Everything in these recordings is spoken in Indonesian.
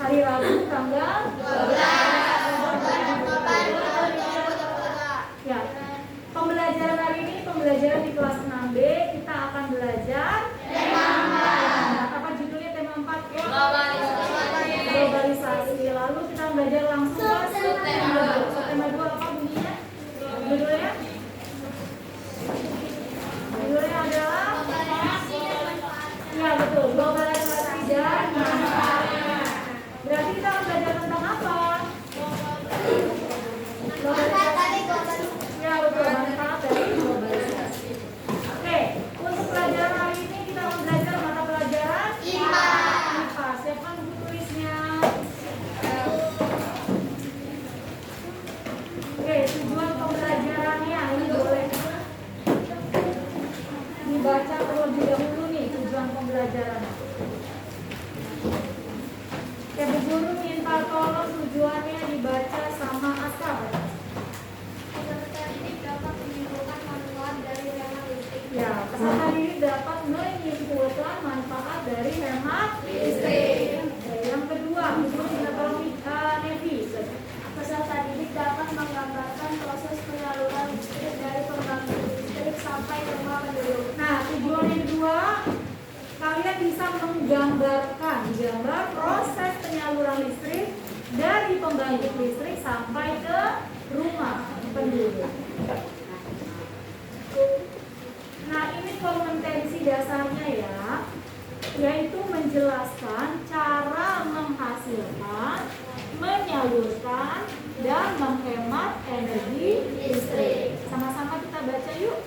Hari Rabu tanggal 12 Oktober 2022. Ya. Pembelajaran hari ini pembelajaran di kelas 6B. Kita akan belajar tema 4. Apa judulnya tema 4? Globalisasi. Lalu kita belajar langsung ke tema 2. Tema 2 apa bunyinya? Judulnya? Judulnya adalah ya betul, globalisasi dan manfaatnya. Berarti kita akan belajar tentang apa? Globalisasi. Ya betul, manfaat dari globalisasi. Oke, untuk pelajaran hari ini kita akan belajar mata pelajaran IPA. Siapkan buku tulisnya. Oke, tujuan pembelajarannya ini boleh dibaca terlebih dahulu nih tujuan pembelajaran. Oke, Bu Guru minta tolong tujuannya dibaca sama Askar. Peserta didik dapat menyimpulkan manfaat dari hemat listrik. Ya, peserta didik dapat menyimpulkan manfaat dari hemat listrik. Oke, yang kedua, Bu Guru minta tolong Nevi. Peserta didik dapat menggambarkan proses penyaluran listrik dari pembangkit listrik sampai ke rumah penduduk. Nah, tujuan yang kedua, kalian bisa menggambarkan gambar proses penyaluran listrik dari pembangkit listrik sampai ke rumah penduduk. Nah, ini kompetensi dasarnya ya, yaitu menjelaskan cara menghasilkan, menyalurkan, dan menghemat energi listrik. Sama-sama kita baca yuk.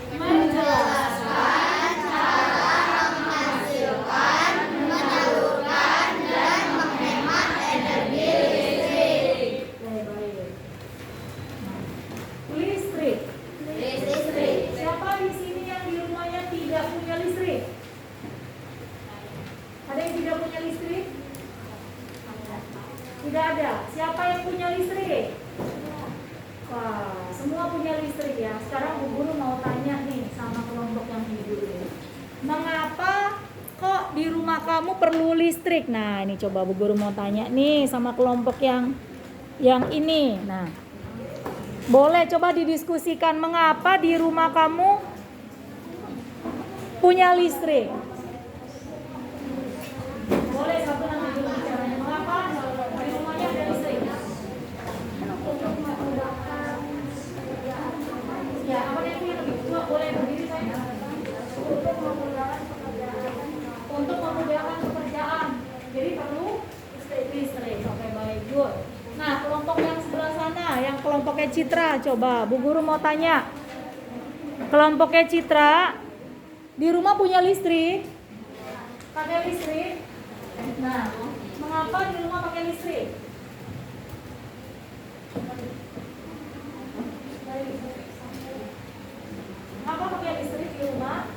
Menjelaskan cara menghasilkan, menyalurkan, dan menghemat energi listrik. Baik. Listrik. Siapa di sini yang di rumahnya tidak punya listrik? Ada yang tidak punya listrik? Tidak ada. Siapa yang punya listrik? Wah, semua punya listrik ya. Sekarang Bu Guru mau tanya nih sama kelompok yang di guru ini. Mengapa kok di rumah kamu perlu listrik? Nah, ini coba Bu Guru mau tanya nih sama kelompok yang ini. Nah, boleh coba didiskusikan mengapa di rumah kamu punya listrik? Boleh satu nanti dulu bicaranya. Mengapa di rumahnya ada listrik? Ya, apa yang lebih tua boleh berdiri saya? Untuk memudahkan pekerjaan. Jadi perlu listrik. Oke, baik, good. Nah, kelompok yang sebelah sana, yang kelompoknya Citra, coba Bu Guru mau tanya. Kelompoknya Citra di rumah punya listrik? Pakai listrik? Nah, mengapa di rumah pakai listrik? Mengapa pakai listrik di rumah?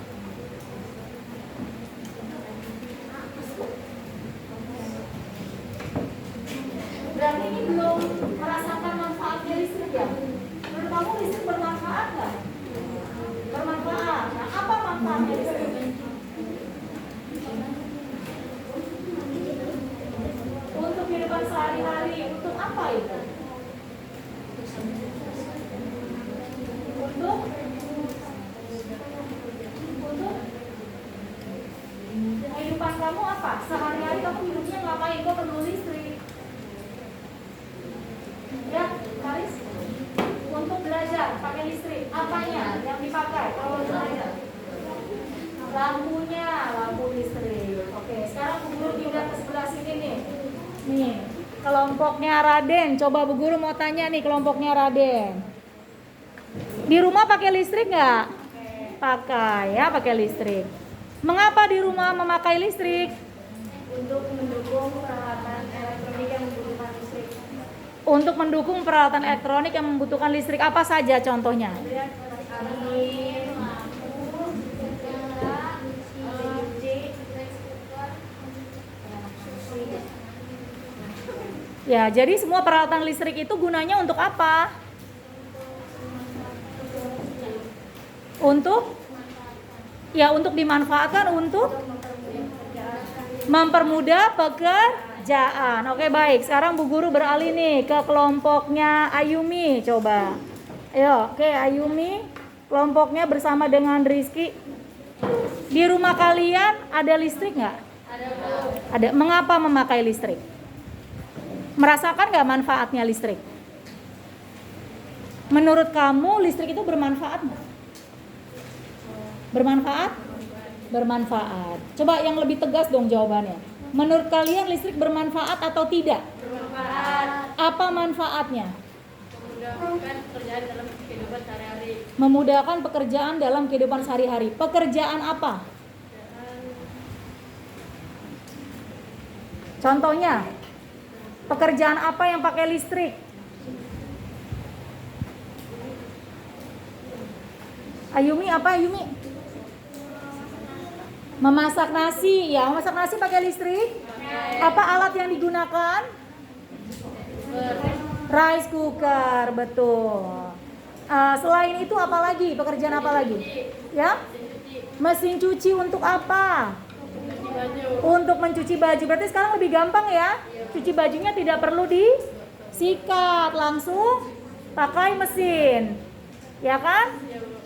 Berarti ini belum merasakan manfaatnya listrik ya? Menurut kamu listrik bermanfaat nggak? Bermanfaat. Nah, apa manfaatnya listrik? Untuk kehidupan sehari-hari, untuk apa itu? Untuk kehidupan kamu apa? Sehari-hari kamu hidupnya ngapain? Kok perlu listrik? Ya, Karis? Untuk belajar pakai listrik. Apanya yang dipakai kalau belajar? Lampunya, lampu listrik. Oke, sekarang Bu Guru pindah ke sebelah sini nih. Nih, kelompoknya Raden. Coba Bu Guru mau tanya nih kelompoknya Raden. Di rumah pakai listrik nggak? Pakai ya, pakai listrik. Mengapa di rumah memakai listrik? Untuk mendukung peralatan elektronik yang membutuhkan listrik. Untuk mendukung peralatan elektronik yang membutuhkan listrik. Apa saja contohnya? Angin, lampu, jendela, Ya, jadi semua peralatan listrik itu gunanya untuk apa? Untuk dimanfaatkan untuk mempermudah pekerjaan. pekerjaan. Oke, baik. Sekarang Bu Guru beralih nih ke kelompoknya Ayumi. Coba. Ayo, oke Ayumi. Kelompoknya bersama dengan Rizky. Di rumah kalian ada listrik nggak? Ada. Mengapa memakai listrik? Merasakan nggak manfaatnya listrik? Menurut kamu listrik itu bermanfaat nggak? Bermanfaat? Bermanfaat. Coba yang lebih tegas dong jawabannya. Menurut kalian listrik bermanfaat atau tidak? Bermanfaat. Apa manfaatnya? Memudahkan pekerjaan dalam kehidupan sehari-hari. Memudahkan pekerjaan dalam kehidupan sehari-hari. Pekerjaan apa? Contohnya, pekerjaan apa yang pakai listrik? Ayumi apa Ayumi? Memasak nasi. Ya, memasak nasi pakai listrik. Apa alat yang digunakan? Rice cooker, betul. Selain itu apa lagi? Pekerjaan apa lagi? Ya? Mesin cuci untuk apa? Untuk mencuci baju. Berarti sekarang lebih gampang ya? Cuci bajunya tidak perlu disikat, langsung pakai mesin. Ya kan?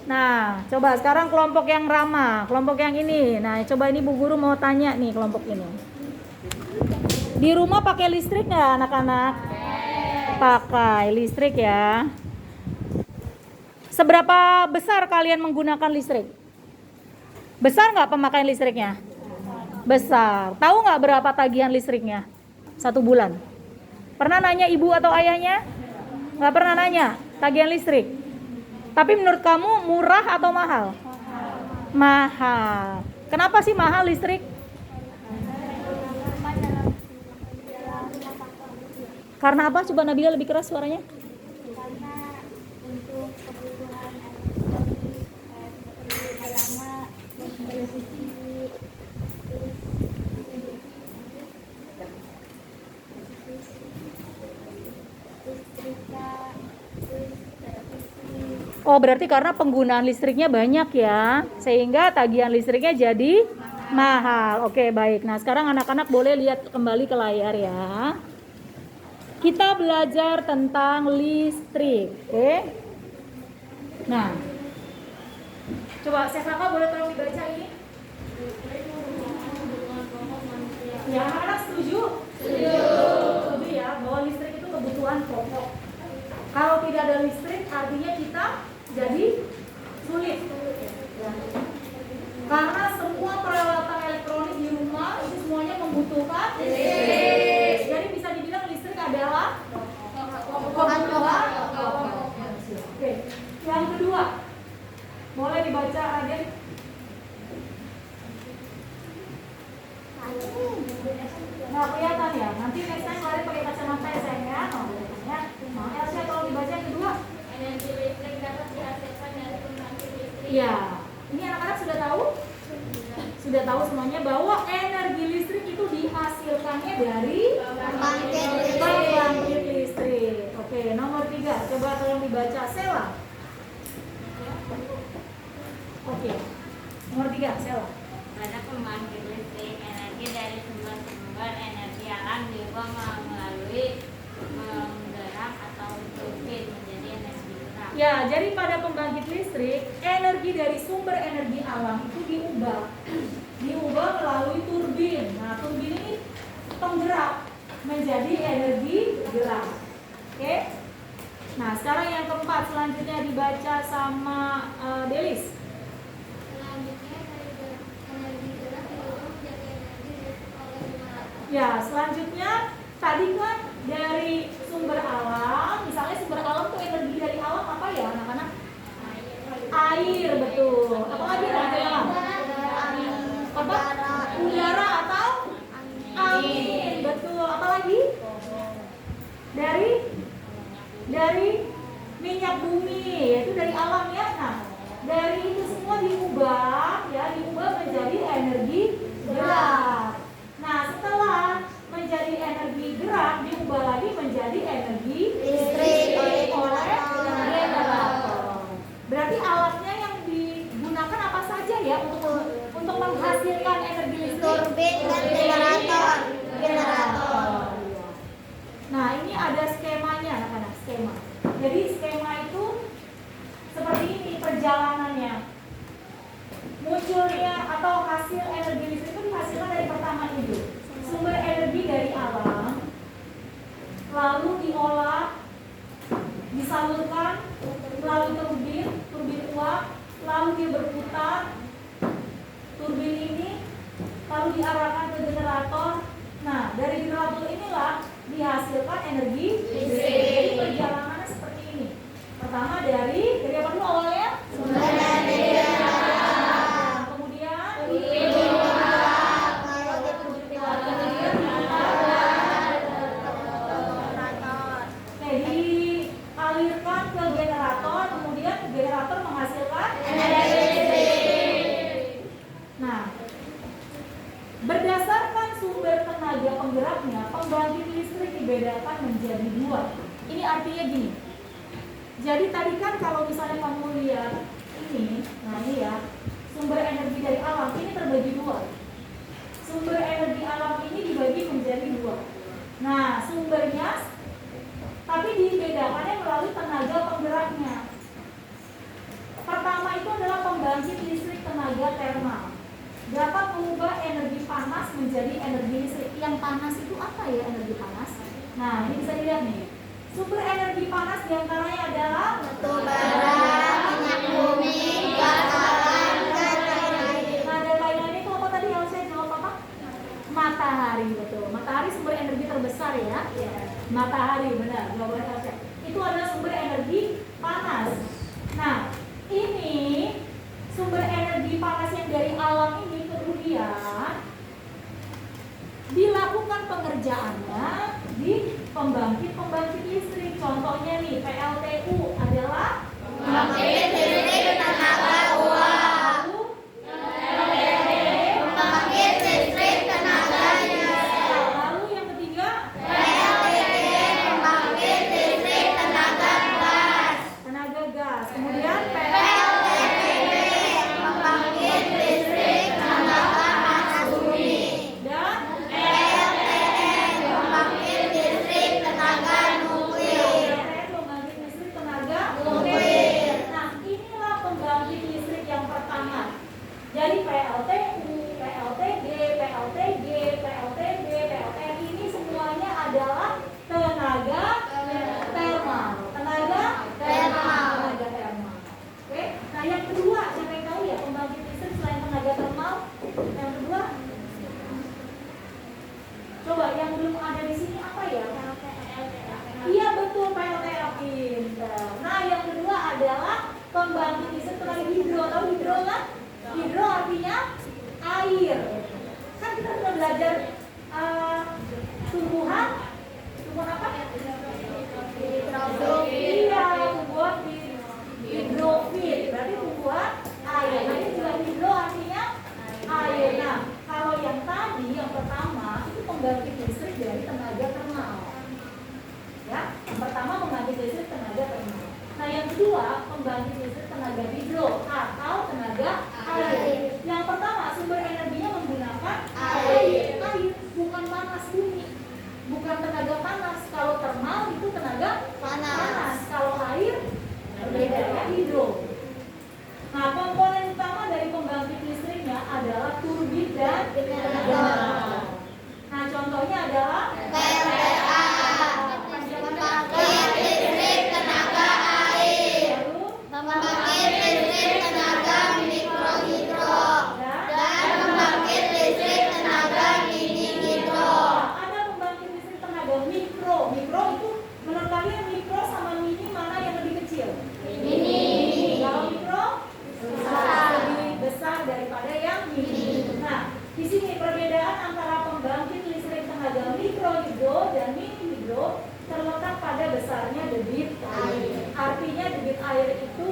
Nah, coba sekarang kelompok yang ramah, kelompok yang ini. Nah, coba ini Bu Guru mau tanya nih kelompok ini. Di rumah pakai listrik nggak anak-anak? Pakai listrik ya. Seberapa besar kalian menggunakan listrik? Besar nggak pemakaian listriknya? Besar. Tahu nggak berapa tagihan listriknya? 1 bulan. Pernah nanya ibu atau ayahnya? Nggak pernah nanya tagihan listrik. Tapi menurut kamu murah atau mahal? Mahal. Kenapa sih mahal listrik? Karena apa? Coba Nabila lebih keras suaranya. Karena untuk kebutuhan lama televisi Oh, berarti karena penggunaan listriknya banyak ya, sehingga tagihan listriknya jadi mahal. Oke, baik. Nah, sekarang anak-anak boleh lihat kembali ke layar ya. Kita belajar tentang listrik, oke? Nah, coba Kakak boleh tolong dibaca ini? Ya, anak-anak setuju? Setuju ya, bahwa listrik itu kebutuhan pokok. Kalau tidak ada listrik, artinya kita jadi sulit. Karena semua peralatan elektronik di rumah itu semuanya membutuhkan listrik. Jadi bisa dibilang listrik adalah kebutuhan pokok. Oke. Yang kedua, boleh dibaca Raden? Nah, kelihatan ya. Nanti next time kalian pakai kacamata ya sayang ya. Nah, Elsa tolong dibaca yang kedua. energi listrik dapat dihasilkan dari pembangkit listrik. Iya. Ini anak-anak sudah tahu? Sudah tahu semuanya bahwa energi listrik itu dihasilkannya dari pembangkit listrik. Oke, nomor 3. Coba tolong dibaca Sela. Oke. Nomor 3, Sela. Pada pembangkit listrik, energi dari sumber-sumber energi alam diubah melalui penggerak atau turbin menjadi energi gerak. Ya, jadi pada pembangkit listrik, energi dari sumber energi alam itu diubah melalui turbin. Nah, turbin ini penggerak menjadi energi gerak. Oke? Nah, sekarang yang keempat selanjutnya dibaca sama Delis. Selanjutnya energi gerak diubah menjadi energi listrik oleh generator. Ya, selanjutnya tadi kan dari sumber alam, misalnya sumber alam tuh energi dari alam apa ya anak-anak? Air, betul. Apa lagi energi alam? Apa? Udara atau angin, betul. Apa lagi? Dari minyak bumi, yaitu dari alam ya. Nah, dari itu semua diubah menjadi energi gerak. Nah, setelah menjadi energi gerak diubah lagi menjadi energi listrik oleh generator. Berarti alatnya yang digunakan apa saja ya untuk menghasilkan energi listrik? Turbin dan generator. sebenarnya pembangkit listrik dibedakan menjadi dua. Ini artinya gini. Jadi tadi kan kalau misalnya kamu lihat ini, nah ini ya, sumber energi dari alam ini terbagi dua. Sumber energi alam ini dibagi menjadi dua. Nah, sumbernya tapi dibedakannya melalui tenaga penggeraknya. Pertama itu adalah pembangkit listrik tenaga termal. Dapat mengubah energi panas menjadi energi listrik. Yang panas itu apa ya energi panas? Nah, ini bisa dilihat nih. Sumber energi panas diantaranya adalah batu bara, minyak bumi, gas alam, dan lain-lain. Nah, dan lain-lain itu apa tadi yang saya jawab apa? Matahari, betul. Matahari sumber energi terbesar ya. Matahari, benar. Jawabannya Elsa. Itu adalah sumber energi panas. Nah, ini sumber energi panas yang dari alam ini kemudian dilakukan pengerjaannya di pembangkit listrik. Contohnya nih, PLTU adalah Pembangkit listrik tenaga uap. Pembangkit listrik tenaga gas. Lalu yang ketiga, PLTT, pembangkit listrik tenaga gas. tenaga gas. Kemudian PLTTB, pembangkit listrik tenaga panas bumi. dan PLTN, pembangkit listrik tenaga nuklir. pembangkit listrik tenaga Nuklir. Nah, inilah pembangkit listrik yang pertama. Jadi PLTU, PLTG, PLTG, PLTB, PLTN ini semuanya adalah tenaga termal. Tenaga Termal. Tenaga termal. Oke. Nah, yang kedua, siapa yang tahu ya pembangkit listrik selain tenaga termal? Yang kedua, coba yang belum ada di sini apa ya? Iya betul, PLTA pintar. Nah, yang kedua adalah pembangkit listrik tenaga hidro. Tahu hidro kan? Hidro artinya air. Kan kita sudah belajar tumbuhan apa? Iya, tumbuhan hidrofit. Berarti tumbuhan air. Nah, ini juga hidro artinya air. Nah, kalau yang tadi yang pertama itu pembangkit listrik dari tenaga termal. Ya, yang pertama pembangkit listrik tenaga termal. Nah, yang kedua pembangkit listrik tenaga hidro atau tenaga air. Yang pertama sumber energinya menggunakan air, bukan panas bumi, bukan tenaga panas. Kalau termal itu tenaga panas. Kalau air berbeda ya, hidro. Nah, komponen utama dari pembangkit listriknya adalah turbin dan tenaga. Nah, contohnya adalah PLTA, pembangkit listrik tenaga air. lalu Pembangkit listrik tenaga mikrohidro. Dan pembangkit listrik tenaga mini hidro. ada pembangkit listrik tenaga mikro. Mikro itu menurut kalian mikro sama mini mana yang lebih kecil? Mini. Kalau mikro lebih besar daripada yang mini. Nah, di sini perbedaan antara pembangkit listrik tenaga mikrohidro dan mini hidro terletak pada besarnya debit air. Artinya debit air itu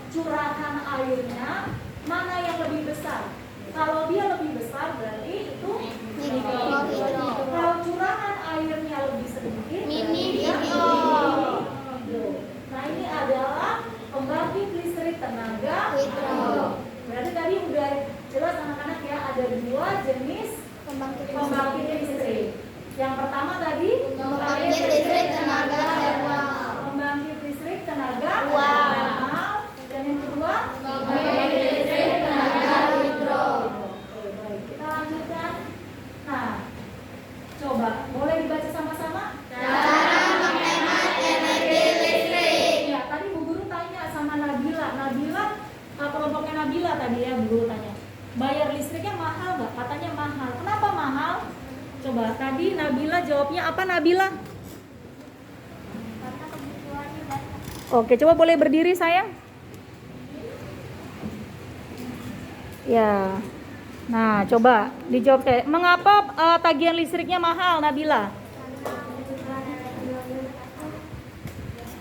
curahan airnya mana yang lebih besar. Kalau dia lebih besar berarti itu Mikrohidro. Kalau curahan airnya lebih sedikit Mini dia hidro. hidro. Nah, ini adalah pembangkit listrik tenaga Hidro. Berarti tadi udah jelas anak-anak ya, ada dua jenis pembangkit listrik. Yang pertama tadi Pembangkit listrik tenaga termal. pembangkit listrik tenaga Uap. termal. Dan yang kedua Pembangkit listrik tenaga hidro. Oke, baik. Kita lanjutkan. Nah, coba boleh dibaca sama-sama? Cara menghemat energi listrik. Ya, tadi Bu Guru tanya sama Nabila. Nabila, kelompoknya Nabila tadi ya, Bu Guru tanya. Bayar listriknya mahal nggak? Katanya mahal. Kenapa mahal? Coba tadi Nabila jawabnya apa Nabila? Karena kebutuhannya banyak. Oke, coba boleh berdiri sayang? Ya. Nah, coba dijawab saya. Mengapa tagihan listriknya mahal, Nabila?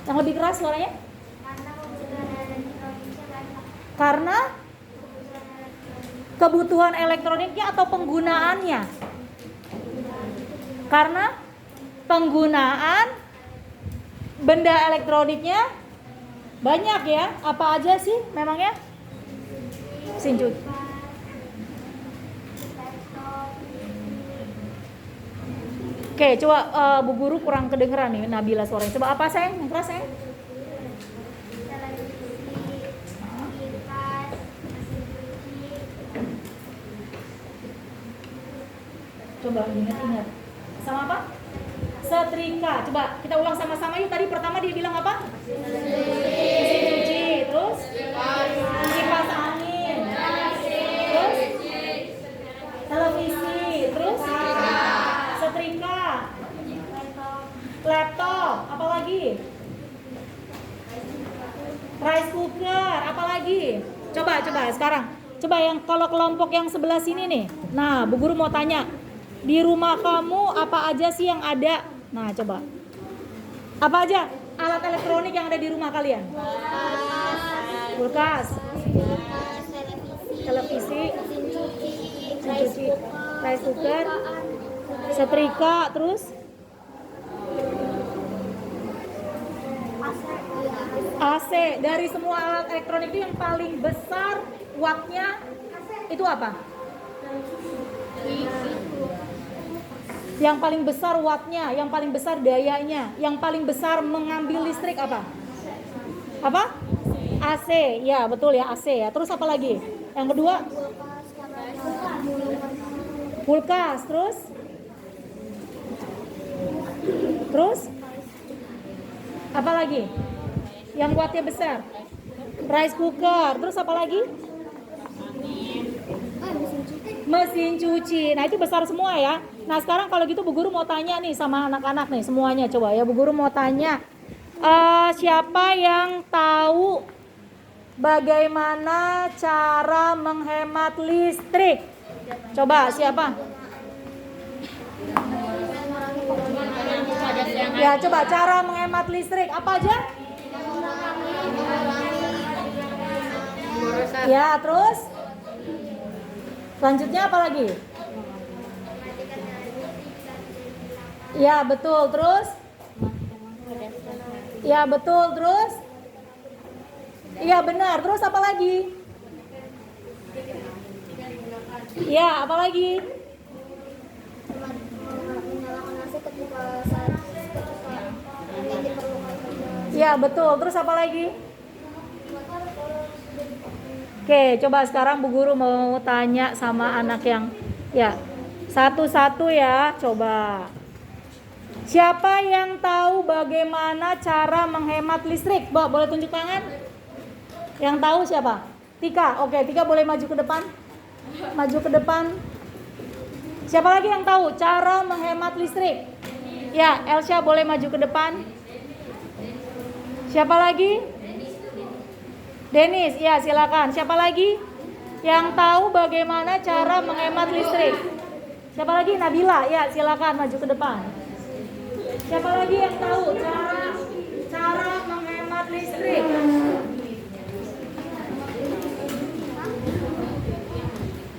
Yang lebih keras suaranya? Karena kebutuhan energi Indonesia banyak. Karena kebutuhan elektroniknya atau penggunaannya? Karena penggunaan benda elektroniknya banyak ya. Apa aja sih memangnya? Mesin cuci. Oke, coba Bu Guru kurang kedengeran nih Nabila suaranya. Coba apa sayang? Yang keras sayang? Coba ingat-ingat. Sama apa? Setrika. Coba kita ulang sama-sama yuk. Tadi pertama dia bilang apa? Mesin cuci. Terus? Kipas angin. Terus? Televisi. Terus? Setrika. Laptop. Apa lagi? Rice cooker. Apa lagi? Coba sekarang. Coba yang kalau kelompok yang sebelah sini nih. Nah, Bu Guru mau tanya. Di rumah kamu apa aja sih yang ada? Nah, coba. Apa aja alat elektronik yang ada di rumah kalian? Kulkas, televisi, mesin cuci, rice cooker, setrika, terus AC. Dari semua alat elektronik itu yang paling besar wattnya itu apa? Yang paling besar wattnya, yang paling besar dayanya, yang paling besar mengambil listrik apa? Apa? AC, ya betul ya AC ya. Terus apa lagi? Yang kedua? Kulkas, terus? Terus? Apa lagi? Yang wattnya besar? Rice cooker, terus apa lagi? Mesin cuci. Nah itu besar semua ya. Nah sekarang kalau gitu Bu Guru mau tanya nih sama anak-anak nih semuanya, coba ya Bu Guru mau tanya siapa yang tahu bagaimana cara menghemat listrik? Coba siapa? Ya coba cara menghemat listrik apa aja? Ya terus? Selanjutnya apa lagi? Ya betul, terus? Ya betul, terus? Iya benar, terus apa lagi? Ya apa lagi? Ya betul, terus apa lagi? Oke, coba sekarang Bu Guru mau tanya sama anak yang ya satu-satu ya, coba. Siapa yang tahu bagaimana cara menghemat listrik? Mbak, boleh tunjuk tangan? Yang tahu siapa? Tika. Oke, Tika boleh maju ke depan. Maju ke depan. Siapa lagi yang tahu cara menghemat listrik? Ya, Elsa boleh maju ke depan. Siapa lagi? Denis, ya silakan. Siapa lagi yang tahu bagaimana cara menghemat listrik? Siapa lagi? Nabila, ya silakan maju ke depan. Siapa lagi yang tahu cara menghemat listrik?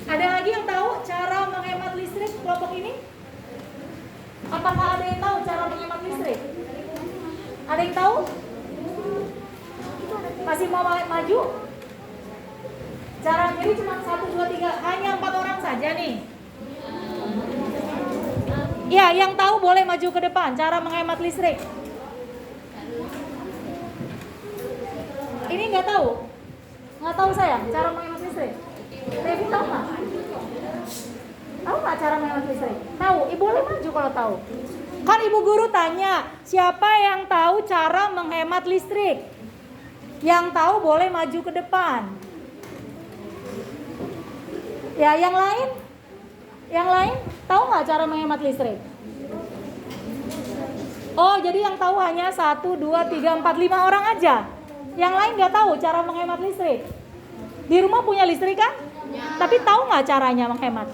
Ada lagi yang tahu cara menghemat listrik kelompok ini? Apakah ada yang tahu cara menghemat listrik? Ada yang tahu? Masih mau maju? Caranya ini cuma 1, 2, 3. Hanya 4 orang saja nih. Ya, yang tahu boleh maju ke depan. Cara menghemat listrik. Ini nggak tahu? Nggak tahu saya cara menghemat listrik. Devi tahu nggak? Tahu nggak cara menghemat listrik? Tahu? Ibu boleh maju kalau tahu. Kan Ibu Guru tanya, siapa yang tahu cara menghemat listrik? Yang tahu boleh maju ke depan. Ya, yang lain? Yang lain tahu nggak cara menghemat listrik? Oh, jadi yang tahu hanya 1, 2, 3, 4, 5 orang aja. Yang lain nggak tahu cara menghemat listrik. Di rumah punya listrik kan? Ya. Tapi tahu nggak caranya menghemat?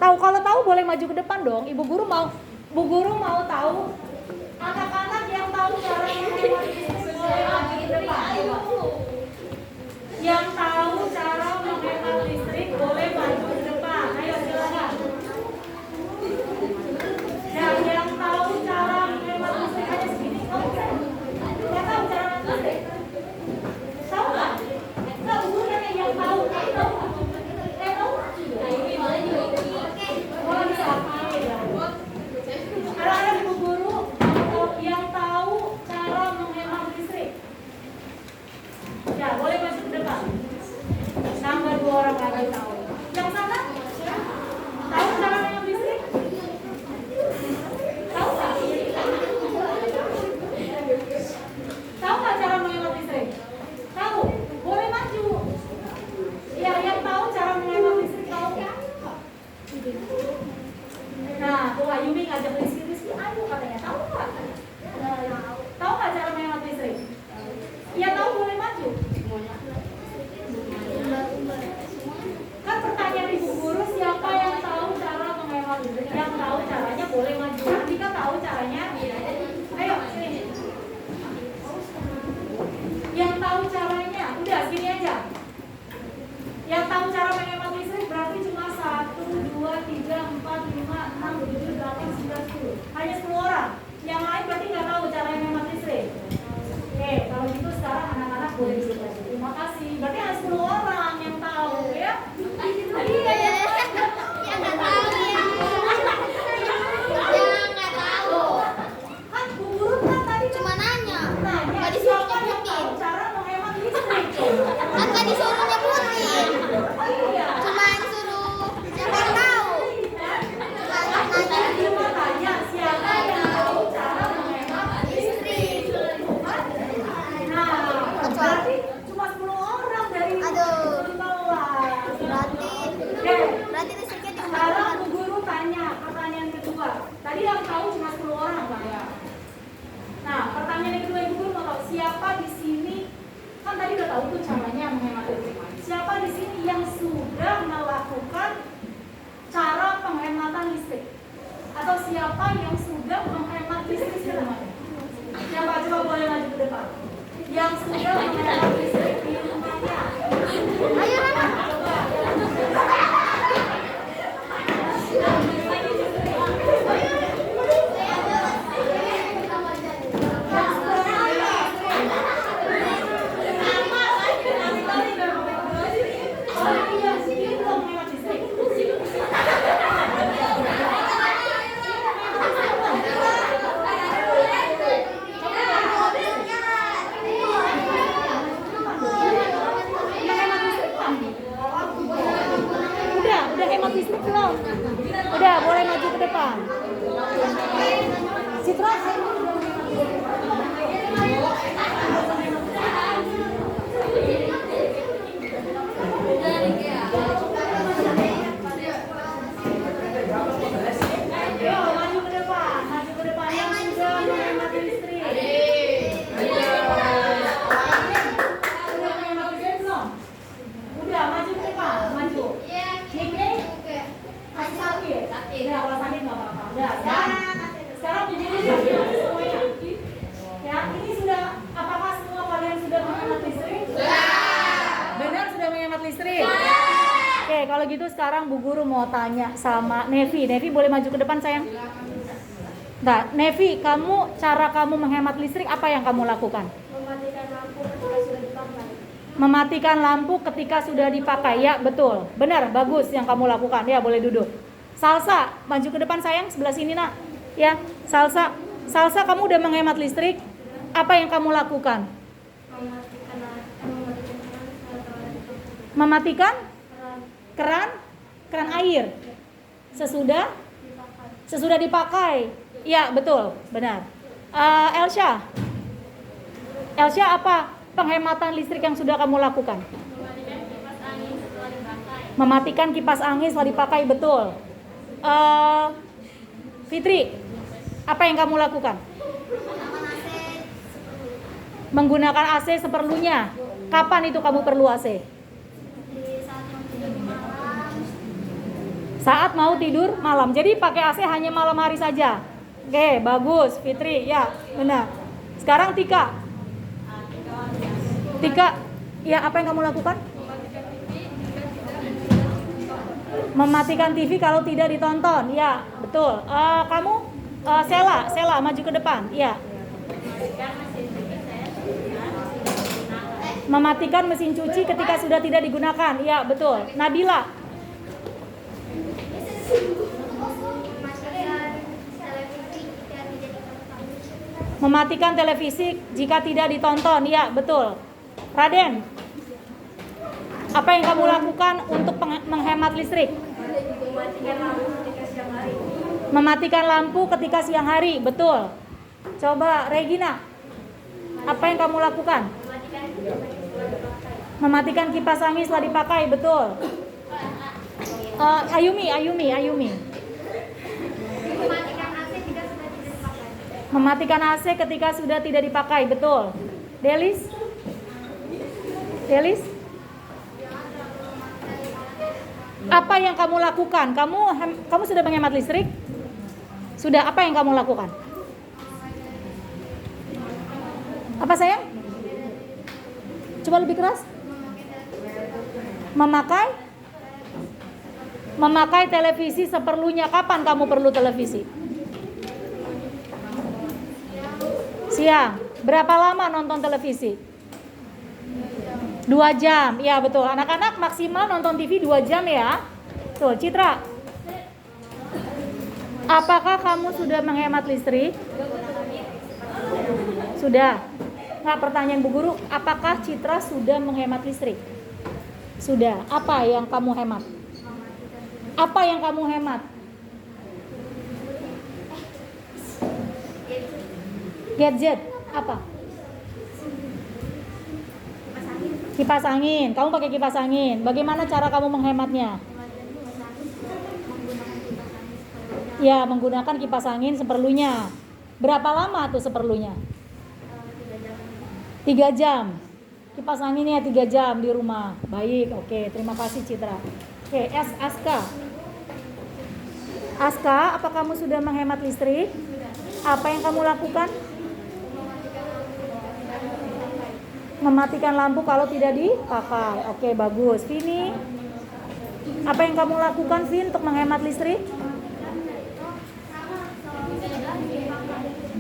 Tahu? Kalau tahu boleh maju ke depan dong. Bu Guru mau tahu anak-anak yang tahu cara menghemat listrik boleh maju ke depan. Yang tahu cara menghemat listrik boleh maju ke depan. Ayo silakan. Nah, Ayumi ngajak Rizky, ayo katanya, tahu nggak? Tahu nggak cara menghemat listrik? Ya tahu, boleh maju. Kan pertanyaan ibu guru, siapa yang tahu cara menghemat listrik? Yang tahu caranya boleh maju. Andika tahu caranya? Ayo sini. Yang tahu caranya, udah gini aja. Yang tahu cara menghemat listrik berarti cuma 1, 2, 3, 4, 5, 6, 7, 8, 9, 10. Hanya 10 orang. Yang lain berarti nggak tahu cara menghemat listrik. Oke, kalau gitu sekarang anak-anak boleh duduk lagi. Terima kasih. Berarti hanya 10 orang yang tahu ya. Iya ya. Yang nggak tahu ya. Yang nggak tahu. Kan Bu Guru kan tadi Cuma nanya. nanya Nggak disuruh siapa yang tahu nyebutin. cara menghemat listrik. Kan nggak disuruh nyebutin. Oh iya. Cuma disuruh siapa yang tahu. Cuma tanya siapa yang tahu cara menghemat listrik. Nah, berarti cuma 10 orang dari Aduh. 15. Berarti listriknya Sekarang diubah. Bu Guru tanya pertanyaan kedua. Tadi yang tahu cuma 10 orang Pak ya. Nah, pertanyaan yang kedua Ibu Guru mau tahu siapa di sini, kan tadi udah tahu tuh caranya menghemat listrik. Siapa di sini yang sudah melakukan cara penghematan listrik? Atau siapa yang sudah menghemat listrik sebenarnya? Siapa coba boleh maju ke depan? Yang sudah menghemat listrik di rumahnya. Ayo Rana. Coba. Udah hemat listrik belum? Udah, boleh maju ke depan. Citra, ayo maju ke depan yang sudah menghemat listrik. Sudah menghemat listrik belum? Udah, maju ke depan, maju. Masih sakit? Udah, kalau sakit nggak apa-apa. Udah, ya. Sekarang begini semuanya. Ya, ini sudah, apakah semua kalian sudah menghemat listrik? Benar sudah menghemat listrik? Oke, kalau gitu sekarang Bu Guru mau tanya sama Nevi. Nevi boleh maju ke depan sayang? Nah, Nevi, cara kamu menghemat listrik apa yang kamu lakukan? Mematikan lampu ketika sudah dipakai. Ya, betul. Benar, bagus yang kamu lakukan. Ya, boleh duduk. Salsa, maju ke depan sayang, sebelah sini nak. Ya, Salsa. Salsa, kamu udah menghemat listrik. Apa yang kamu lakukan? Mematikan keran air. Sesudah dipakai. Ya, betul, benar. Elsa, apa penghematan listrik yang sudah kamu lakukan? Mematikan kipas angin setelah dipakai, betul. Fitri, apa yang kamu lakukan? Menggunakan AC seperlunya. Kapan itu kamu perlu AC? Saat mau tidur malam. Jadi pakai AC hanya malam hari saja. Oke, bagus Fitri. Ya, benar. Sekarang Tika, ya apa yang kamu lakukan? Mematikan TV kalau tidak ditonton. Ya, betul. Kamu Sela maju ke depan. Ya. Mematikan mesin cuci ketika sudah tidak digunakan. Ya, betul. Nabila. Mematikan televisi jika tidak ditonton. Ya, betul. Raden, apa yang kamu lakukan untuk menghemat listrik? Mematikan lampu ketika siang hari. Betul. Coba Regina, apa yang kamu lakukan? Mematikan kipas angin setelah dipakai. Betul. Ayumi. Mematikan Mematikan AC ketika sudah tidak dipakai, betul. Delis? Delis? Apa yang kamu lakukan? Kamu sudah menghemat listrik? Sudah, apa yang kamu lakukan? Apa sayang? Coba lebih keras. Memakai televisi seperlunya. Kapan kamu perlu televisi? Siang. Berapa lama nonton televisi? 2 jam. Ya betul. Anak-anak maksimal nonton TV 2 jam ya. Tuh, Citra. Apakah kamu sudah menghemat listrik? Sudah. Nggak, pertanyaan Bu Guru, apakah Citra sudah menghemat listrik? Sudah. Apa yang kamu hemat? Apa yang kamu hemat? Gadget. Apa? Kipas angin. Kamu pakai kipas angin. Bagaimana cara kamu menghematnya? Ya, menggunakan kipas angin seperlunya. Berapa lama tuh seperlunya? 3 jam. Kipas anginnya 3 jam di rumah. Baik, oke. Terima kasih Citra. Oke, Aska. Aska, apa kamu sudah menghemat listrik? Apa yang kamu lakukan? Mematikan lampu kalau tidak dipakai. Oke, bagus. Vini, apa yang kamu lakukan, Vin, untuk menghemat listrik?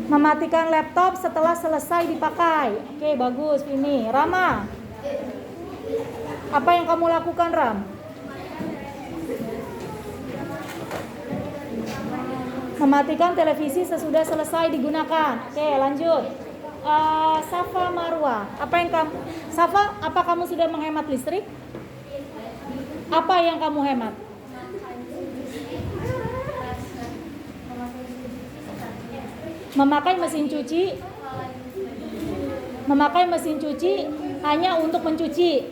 Mematikan laptop setelah selesai dipakai. Oke, bagus, Vini. Rama, apa yang kamu lakukan, Ram? Mematikan televisi sesudah selesai digunakan. Oke, lanjut. Safa Marwa, Safa, apa kamu sudah menghemat listrik? Apa yang kamu hemat? Memakai mesin cuci hanya untuk mencuci.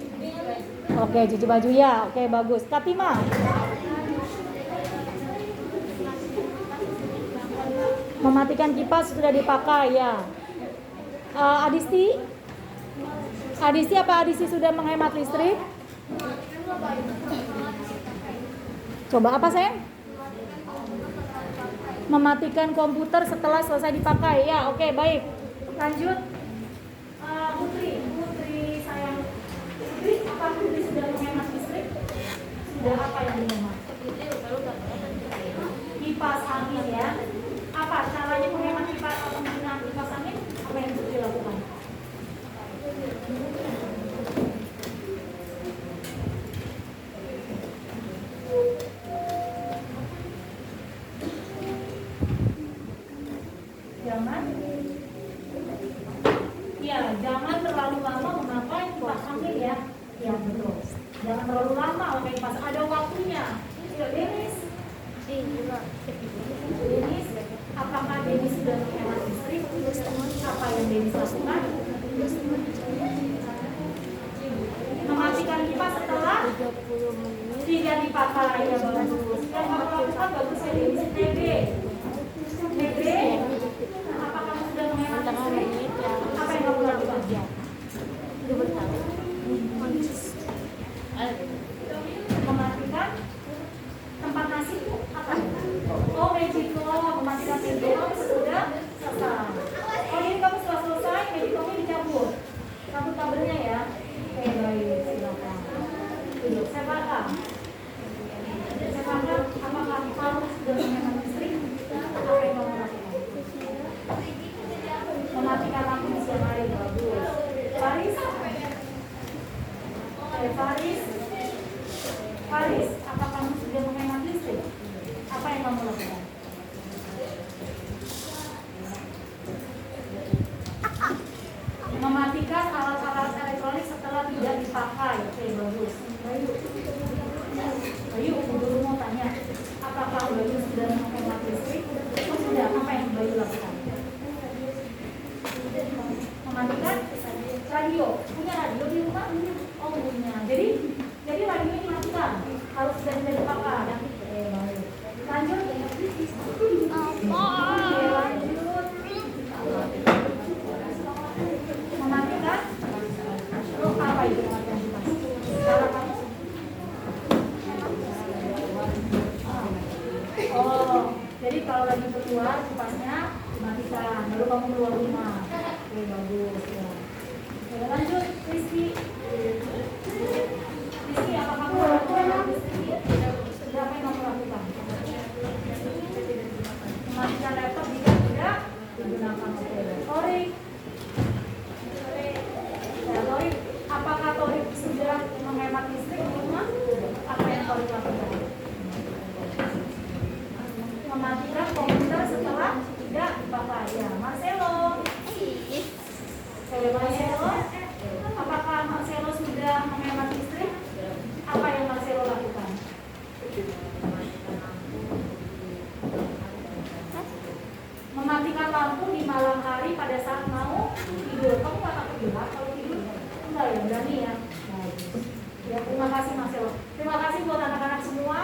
Oke, cuci baju ya. Oke, bagus. Katima, mematikan kipas sudah dipakai ya. Adisti, apa Adisti sudah menghemat listrik? Coba apa sayang? Mematikan komputer setelah selesai dipakai. Ya, oke, baik. Lanjut. Putri sayang. Putri, apa Putri sudah menghemat listrik? Sudah, apa yang dihemat? Kipas angin ya. Apa caranya menghemat kipas atau menggunakan kipas angin? Apa yang Putri lakukan? Jangan terlalu lama memakai kipas angin ya. Ya betul. Jangan terlalu lama memakai kipas. Ada waktunya. Denis, apakah Denis sudah menghemat listrik? Apa yang Denis lakukan? Mematikan kipas setelah tidak dipakai. Ya bagus. Yang kamu lakukan bagus ya Denis. Nebe, apakah kamu sudah menghemat listrik? Apa yang kamu lakukan? Mematikan tempat nasi apa? Oh, Mexico, mematikan Mexico sudah selesai. Oh, ini kamu setelah selesai, Mexico-nya dicabut. Cabut kabelnya ya. Oke, baik, silakan. Duduk, Sepaka, apakah kamu sudah menghemat listrik? Apa yang kamu lakukan? Mematikan lampu di siang hari, bagus. Faris, apa kamu sudah menghemat listrik? Apa yang kamu lakukan? Mematikan alat-alat elektronik setelah tidak dipakai. Oke, bagus. Bayu, dulu mau tanya, apakah Bayu sudah menghemat listrik? Oh, sudah. Apa yang Bayu lakukan? Mematikan radio. Punya radio di rumah? Oh, punya. Jadi radio ini matikan. Harus sudah tidak dipakai. Baik. Lanjut. Lanjut. kalau lagi keluar kipasnya dimatikan, baru kamu keluar rumah. Oke, bagus ya. Oke, lanjut Rizky. Rizky, apa kamu lakukan? Rizky, apa yang kamu lakukan? Mematikan laptop jika tidak digunakan. Torik. Ya, Torik, apakah Torik sudah menghemat listrik di rumah? Apa yang Torik lakukan? Mematikan komputer setelah tidak dipakai. Ya, Marcelo. Marcelo, apakah Marcelo sudah menghemat listrik? Apa yang Marcelo lakukan? Mematikan lampu di malam hari pada saat mau tidur. Kamu nggak takut gelap kalau tidur? Enggak ya, berani ya. Bagus. Ya, terima kasih Marcelo. Terima kasih buat anak-anak semua.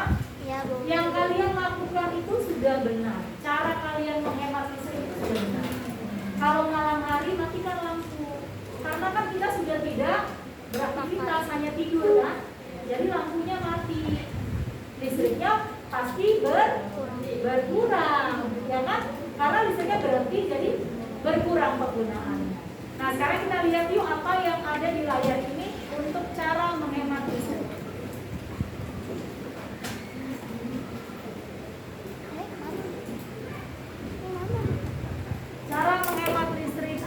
Ya, Bu. Yang kalian lakukan itu sudah benar. Cara kalian menghemat listrik itu sudah benar. Kalau malam hari matikan lampu. Karena kan kita sudah tidak beraktivitas, hanya tidur kan. Jadi lampunya mati. Listriknya pasti berkurang, ya kan? Karena listriknya berhenti, jadi berkurang penggunaannya. Nah, sekarang kita lihat yuk apa yang ada di layar ini untuk cara menghemat listrik. Cara menghemat listrik.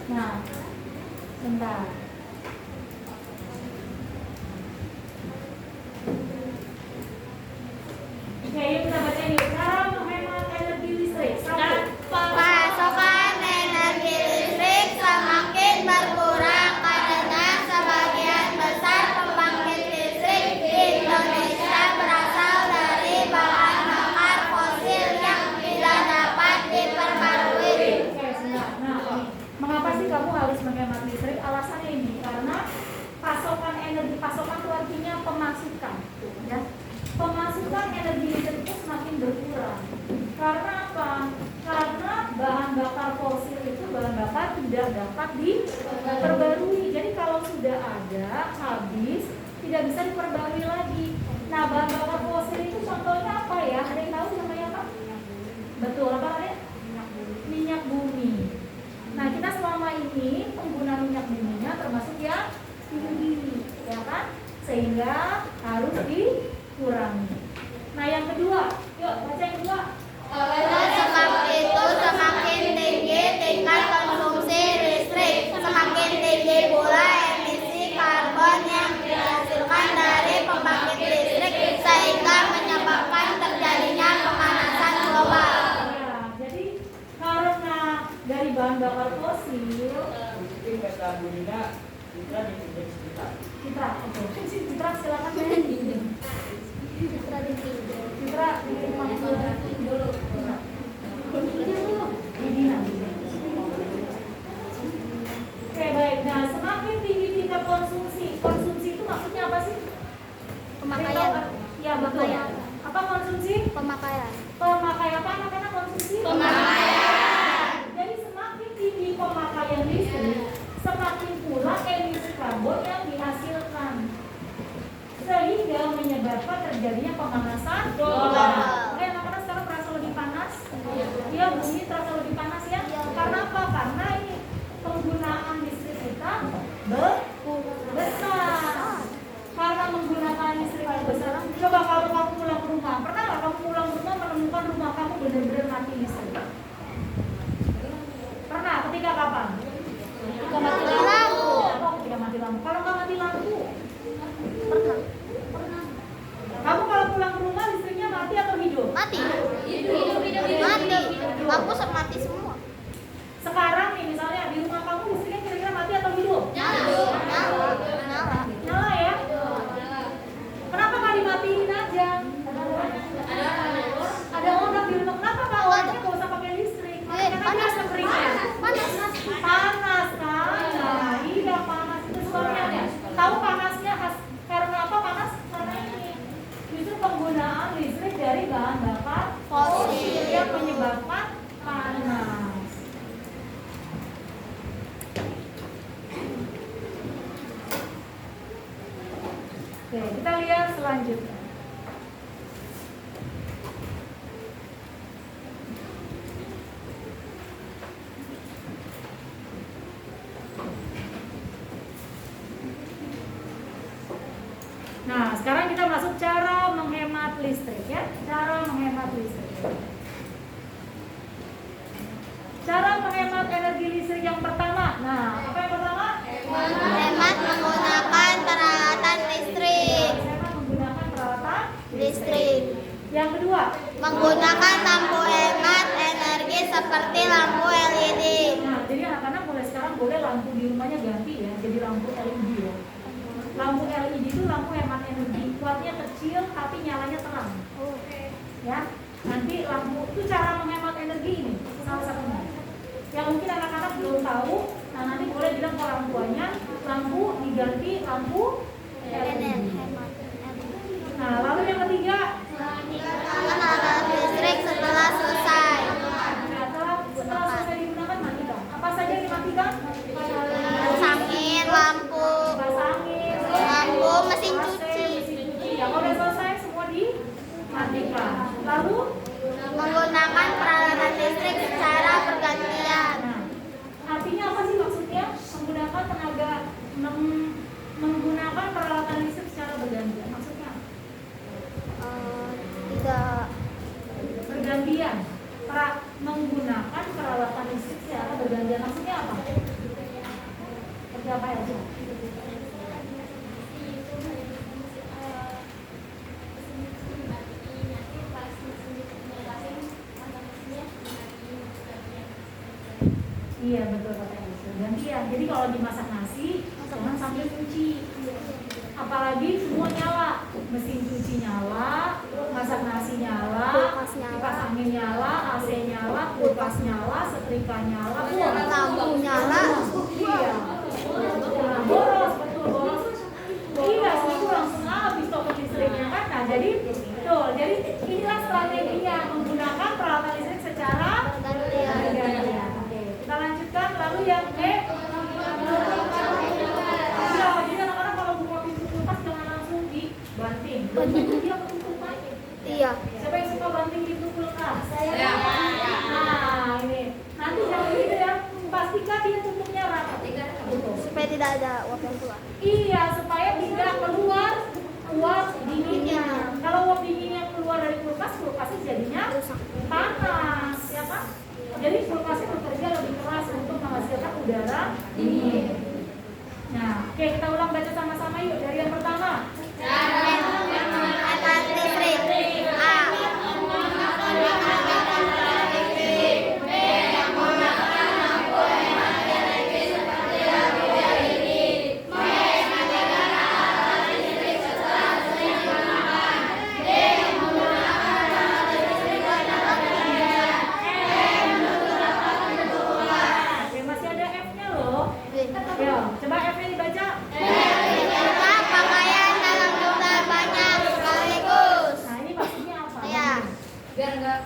Nah, bentar. Oke, yuk kita baca yuk. Cara menghemat energi listrik. Satu. Pasokan energi listrik semakin berkurang karena sebagian besar pembangkit listrik di Indonesia berasal dari bahan bakar fosil yang tidak dapat diperbarui. Oke, sebentar. Nah, mengapa sih kamu harus menghemat listrik? Alasannya ini karena pasokan energi, pasokan itu artinya pemasukan, ya. Pemasukan energi listrik itu semakin berkurang. Karena apa? Karena bahan bakar fosil itu bahan bakar tidak dapat diperbarui. Jadi kalau sudah ada, habis, tidak bisa diperbarui lagi. Nah, bahan bakar fosil itu contohnya apa ya? Ada yang tahu contohnya apa? Betul, apa ada? Minyak bumi. Nah, kita selama ini pengguna minyak buminya termasuk yang tinggi, ya kan? Sehingga harus dikurangi. Nah, yang kedua, yuk baca yang kedua. Oleh sebab itu semakin tinggi tingkat konsumsi listrik, semakin tinggi pula emisi karbon yang dihasilkan dari pembangkit listrik sehingga menyebabkan terjadinya pemanasan global. Ya, jadi karena dari bahan bakar fosil, Citra, oke. Citra silakan Citra di rumah dulu. Oke, baik. Nah, semakin tinggi tingkat konsumsi. Konsumsi itu maksudnya apa sih? Pemakaian. Ya, betul. Apa konsumsi? Pemakaian. Pemakaian apa anak-anak konsumsi? Pemakaian. Jadi semakin tinggi pemakaian listrik, semakin pula emisi karbon yang dihasilkan, sehingga menyebabkan terjadinya pemanasan global. Oke, anak-anak sekarang terasa lebih panas? Iya, bumi terasa lebih panas ya? Karena apa? Karena ini penggunaan listrik kita besar. Karena menggunakan listrik yang besar, coba kalau kamu pulang ke rumah, pernah nggak kamu pulang ke rumah menemukan rumah kamu benar-benar mati listrik? Pernah? Ketika kapan? Ketika mati lampu. Oh, ketika mati lampu. Kalau nggak mati lampu? Pernah. Kamu kalau pulang ke rumah listriknya mati atau hidup? Mati. Mati. Lampu mati semua. Sekarang nih misalnya di rumah kamu listriknya kira-kira mati atau hidup? Nyala. Nyala ya? Kenapa nggak dimatiin aja? Ada orang di rumah. Kenapa nggak orangnya nggak usah pakai listrik? Panas keringnya. Panas kan? Nah, iya panas itu sebabnya. Tahu panasnya karena apa panas? Karena ini justru penggunaan listrik dari bahan bakar fosil yang menyebabkan panas. Oke, kita lihat selanjutnya. sekarang kita masuk cara menghemat listrik ya. Cara menghemat listrik. Cara menghemat energi listrik yang pertama. Nah, apa yang pertama? Hemat menggunakan peralatan listrik. Hemat menggunakan peralatan Listrik. Yang kedua, Menggunakan lampu hemat energi seperti lampu LED. nah, jadi anak-anak mulai sekarang boleh lampu di rumahnya ganti ya, jadi lampu LED ya. Lampu LED itu lampu hemat energi, kuatnya kecil tapi nyalanya terang. Ya, nanti lampu itu cara menghemat energi ini salah satunya. Yang mungkin anak-anak belum tahu, nah nanti boleh bilang ke orang tuanya, lampu diganti lampu LED. Nah, lalu yang ketiga, Menggunakan alat listrik setelah selesai. setelah selesai digunakan matikan. Apa saja yang dimatikan? Kipas angin, lampu, Kipas angin, lampu, mesin AC, cuci. mesin cuci. Ya, kalau udah selesai semua dimatikan. Lalu, Menggunakan peralatan listrik secara bergantian. nah, artinya apa sih maksudnya? Menggunakan menggunakan peralatan listrik secara bergantian. Maksudnya apa? Tidak. Bergantian. Menggunakan peralatan listrik secara bergantian. Maksudnya apa? Seperti apa aja? Iya betul kata Elsa. Gantian. Jadi kalau dimasak nasi jangan sambil cuci. Apalagi semua nyala, mesin cuci nyala, masak nasi nyala, Kulkas nyala. kipas angin nyala, AC nyala, kulkas nyala, setrika nyala, Lampu nyala. Iya. Nah, boros betul boros. Iya, itu langsung habis toko listriknya kan. Nah, jadi betul. Jadi inilah strateginya menggunakan peralatan listrik secara bergantian. Oke, kita lanjutkan. Lalu yang E. Iya, jadi anak-anak kalau buka pintu kulkas jangan langsung dibanting. Dia ketutup aja. Iya. Siapa yang suka banting pintu kulkas? Saya. Nah, ini. Nanti jangan gitu ya. Pastikan dia tutupnya rapat. Tutup. Supaya tidak ada uap yang keluar. Iya, supaya tidak keluar uap dinginnya. Kalau uap dinginnya keluar dari kulkas, kulkasnya jadinya panas, ya kan? Jadi kulkasnya bekerja lebih keras untuk menghasilkan udara dingin. Nah, oke kita ulang baca sama-sama yuk dari yang pertama. Alat listrik. A. Oke, masih ada F-nya loh. Yo, coba F-nya dibaca. Menyiapkan pakaian dalam jumlah banyak sekaligus. Nah, ini maksudnya apa? Ya. Biar enggak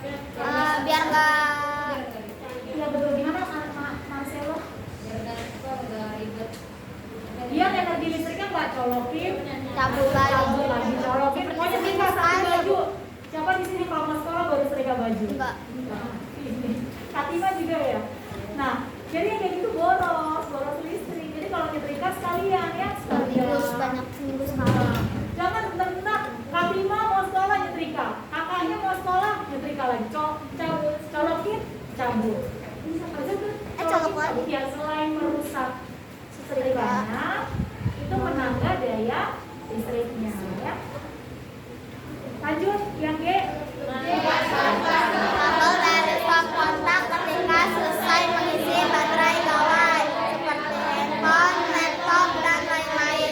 Biar nggak Iya betul, gimana Marcelo? enggak ribet. Dia energi listriknya nggak colokin, cabut cabut lagi. lagi colokin. Pokoknya tinggal satu baju. Siapa di sini kalau mau sekolah baru setrika baju? Enggak. Ini. Katima juga ya. Nah, jadi yang kayak gitu boros listrik. Jadi kalau nyetrika sekalian ya, Sekaligus banyak seminggu sekali. Nah, jangan bentar-bentar. Katima mau sekolah nyetrika, kakaknya mau sekolah nyetrika lagi. Colokin, cabut. Bisa aja tuh. Colok lagi. Ya selain merusak setrikanya, itu menambah daya listriknya ya. Lanjut yang G. Kabel dari stop kontak ketika selesai mengisi baterai gawai seperti handphone, laptop, dan lain-lain.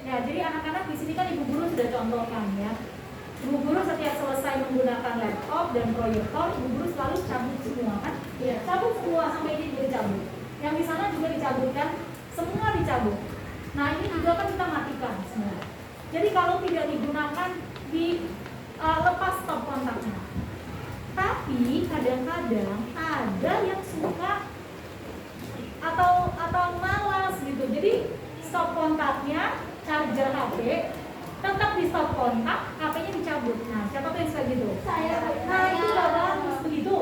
Ya, jadi anak-anak di sini kan Ibu Guru sudah contohkan ya. Ibu Guru setiap selesai menggunakan laptop dan proyektor, Ibu Guru selalu cabut semua kan? Cabut semua sampai ini juga dicabut. Yang di sana juga dicabutkan, semua dicabut. Nah, ini juga kan kita matikan semua. Jadi kalau tidak digunakan lepas stop kontaknya. Tapi kadang-kadang ada yang suka atau malas gitu. Jadi stop kontaknya, charger HP tetap di stop kontak, HP-nya dicabut. Nah, siapa tuh yang suka gitu? Saya. Nah, itu nggak bagus begitu.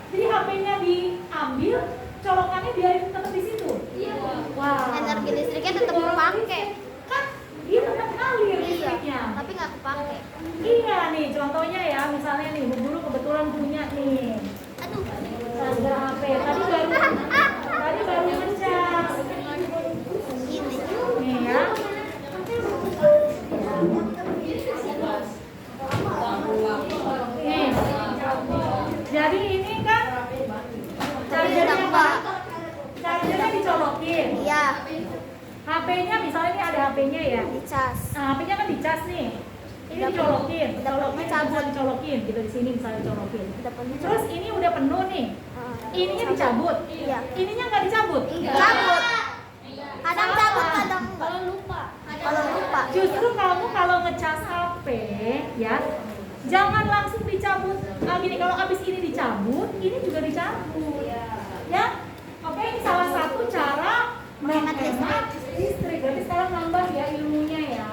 Jadi HP-nya diambil, colokannya biarin tetap di situ. Iya. Wah. Energi listriknya Itu tetap boros dipakai. listrik. Kan dia tetap ngalir Jadi ini kan chargernya apa? Chargernya dicolokin. Iya, HP-nya misalnya ini ada HP-nya ya. dicas. Nah, HP-nya kan dicas nih. Ini dicolokin, bisa dicolokin gitu di sini misalnya dicolokin. Dapatnya Terus ini udah penuh nih. Ininya dicabut. Iya. Ininya nggak dicabut. Cabut. Kadang cabut, kadang enggak. Kalau lupa. Kalau lupa. Justru kamu kalau ngecas HP ya, jangan langsung dicabut. Nah, gini kalau habis ini dicabut, ini juga dicabut. Ya. Oke, ini salah satu cara menghemat listrik. Berarti sekarang nambah ya ilmunya ya.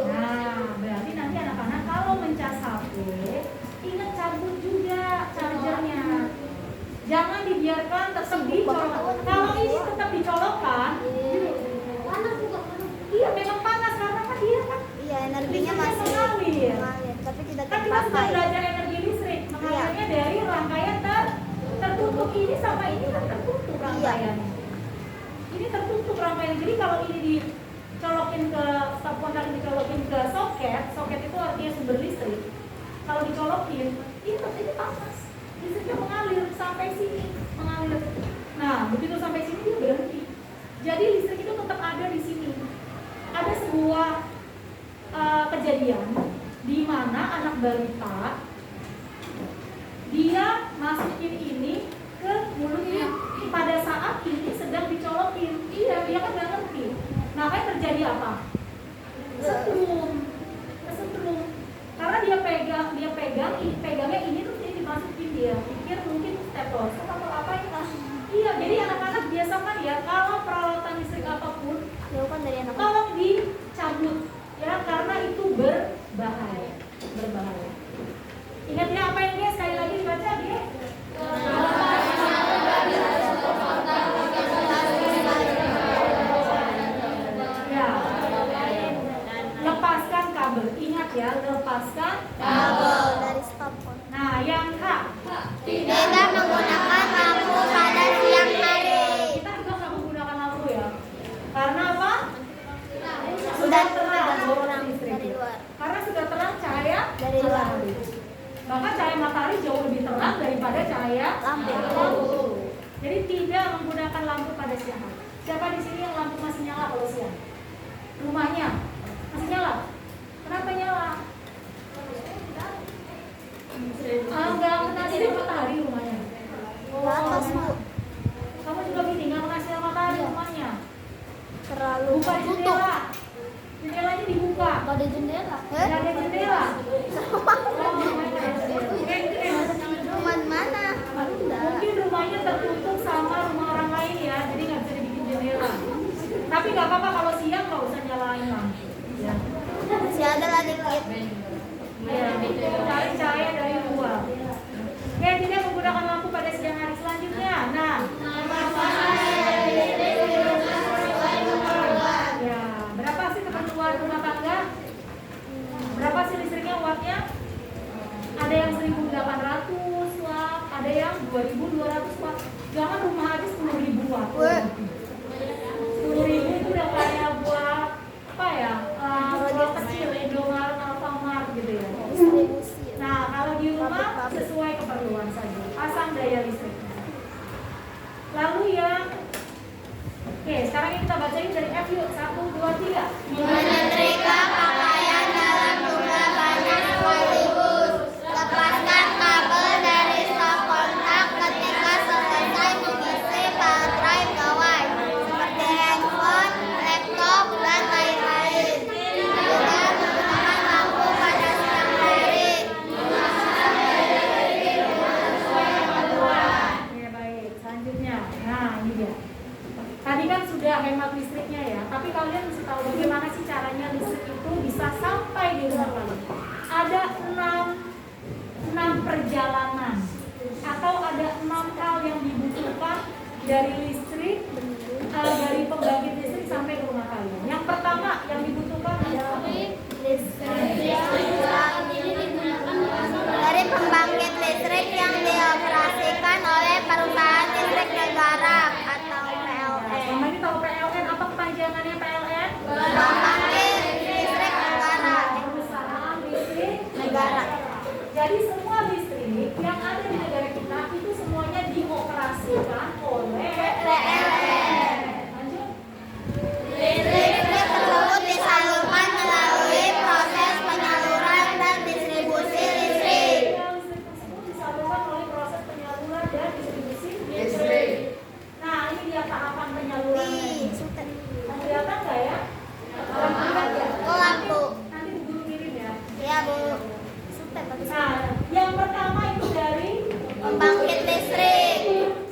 Nah, berarti nanti anak-anak kalau mencas HP, ingat cabut juga chargernya. Jangan dibiarkan tetap dicolok. Kalau ini tetap dicolokkan, iya memang panas karena kan dia kan Iya, energinya masih mengalir. mengalir, tapi tidak Kan kita sudah terpakai. belajar energi listrik, mengalirnya dari rangkaian tertutup. Ini sama ini kan tertutup rangkaiannya. Ini tertutup rangkaian. Jadi kalau ini dicolokin ke stop kontak, dicolokin ke soket, soket itu artinya sumber listrik. Kalau dicolokin, ini tetap panas. Listriknya mengalir sampai sini, mengalir. Nah, begitu sampai sini dia berhenti. Jadi listrik itu tetap ada di sini. Ada sebuah kejadian di mana anak balita dia masukin ini ke mulutnya pada saat ini sedang dicolokin. Iya, dia kan nggak ngerti. Nah, kayak terjadi apa? Kesetrum. Karena dia pegangnya ini tuh jadi dimasukin dia. Pikir mungkin staples atau apa ya? Iya, jadi anak-anak biasakan ya kalau peralatan listrik apapun Jauhkan dari anak. tolong dicabut ya karena itu berbahaya. Ingat ya apa yang dia sekali lagi dibaca dia. Ya. Lepaskan kabel. Ingat ya, lepaskan Kabel dari stop kontak. Nah, yang K. Tidak menggunakan lampu pada siang hari. Kita juga nggak menggunakan lampu ya. Karena apa? Sudah terang kurang listrik. dari luar. Karena sudah terang cahaya Dari luar. matahari. Bahkan cahaya matahari jauh lebih terang daripada cahaya Lampu. Jadi tidak menggunakan lampu pada siang hari. Siapa di sini yang lampu masih nyala kalau siang? Rumahnya masih nyala. Kenapa nyala? Enggak kena sinar matahari rumahnya. Ke atas, Bu. Kamu juga gini, nggak kena sinar matahari rumahnya. Terlalu Buka jendela. Jendelanya dibuka. Nggak ada jendela. Nggak ada jendela. Rumah mana? Mungkin rumahnya tertutup sama rumah orang lain ya, jadi nggak bisa dibikin jendela. Tapi nggak apa-apa kalau siang nggak usah nyalain lampu. Ya. Masih ada lah dikit. Ya, cari cahaya dari luar. Oke, tidak menggunakan lampu pada siang hari selanjutnya. Nah, ya, berapa sih keperluan rumah tangga? Berapa sih listriknya wattnya? Ada yang 1.800 watt, ada yang 2.200 watt. Jangan rumah aja 10.000 watt. 10.000 itu udah kayak buat apa ya? Buat kecil, Indomaret, Alfamart gitu ya. Distribusi. Nah, kalau di rumah sesuai keperluan saja. Pasang daya listriknya. Lalu yang oke, sekarang kita bacain dari F yuk. 1, 2, 3. Menyetrika pakaian dalam jumlah banyak sekaligus. Lepaskan kabel dari stop kontak ketika selesai mengisi baterai gawai seperti handphone, laptop, dan lain-lain. Tidak menggunakan lampu pada siang hari. Oke, baik. Selanjutnya. Nah, ini dia. Tadi kan sudah hemat listriknya ya, tapi kalian mesti tahu bagaimana sih caranya listrik itu bisa sampai di rumah kalian. Ada 6 perjalanan atau ada 6 hal yang dibutuhkan dari listrik, dari pembangkit listrik sampai ke rumah kalian. Yang pertama yang dibutuhkan adalah Dari pembangkit listrik yang dioperasikan oleh perusahaan listrik negara atau PLN. Mama ini tahu PLN, apa kepanjangannya PLN? Pembangkit listrik negara. Perusahaan listrik Negara. Jadi semua listrik yang ada di negara kita itu semuanya dioperasikan oleh PLN. Lanjut. Listrik tersebut disalurkan melalui proses penyaluran dan distribusi listrik. Ya, listrik tersebut disalurkan oleh proses penyaluran dan distribusi listrik. Nah, ini dia tahapan penyalurannya. Nah, kelihatan nggak ya? Kelihatan ya? Oh, lampu. Nanti Bu Guru kirim ya. Iya, Bu. Nah, yang pertama itu dari Pembangkit listrik.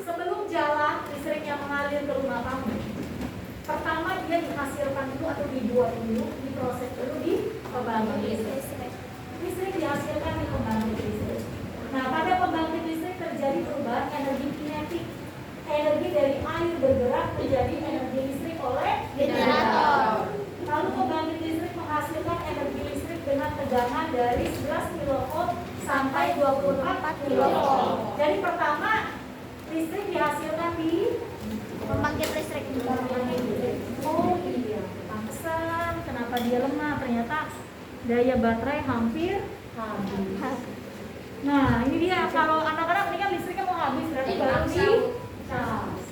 sebelum jalan listriknya mengalir ke rumah kamu. Pertama dia dihasilkan dulu atau dibuat dulu, diproses dulu di pembangkit listrik. Listrik dihasilkan di pembangkit listrik. Nah, pada pembangkit listrik terjadi perubahan energi kinetik. Energi dari air bergerak menjadi energi listrik oleh Generator. Lalu pembangkit listrik menghasilkan energi listrik dengan tegangan dari 11 kV sampai 24 kV. Jadi pertama listrik dihasilkan di Pembangkit listrik. Oh iya, pantesan kenapa dia lemah, ternyata daya baterai hampir habis. Nah ini dia, kalau anak-anak ini kan listriknya mau habis berarti baru di charge.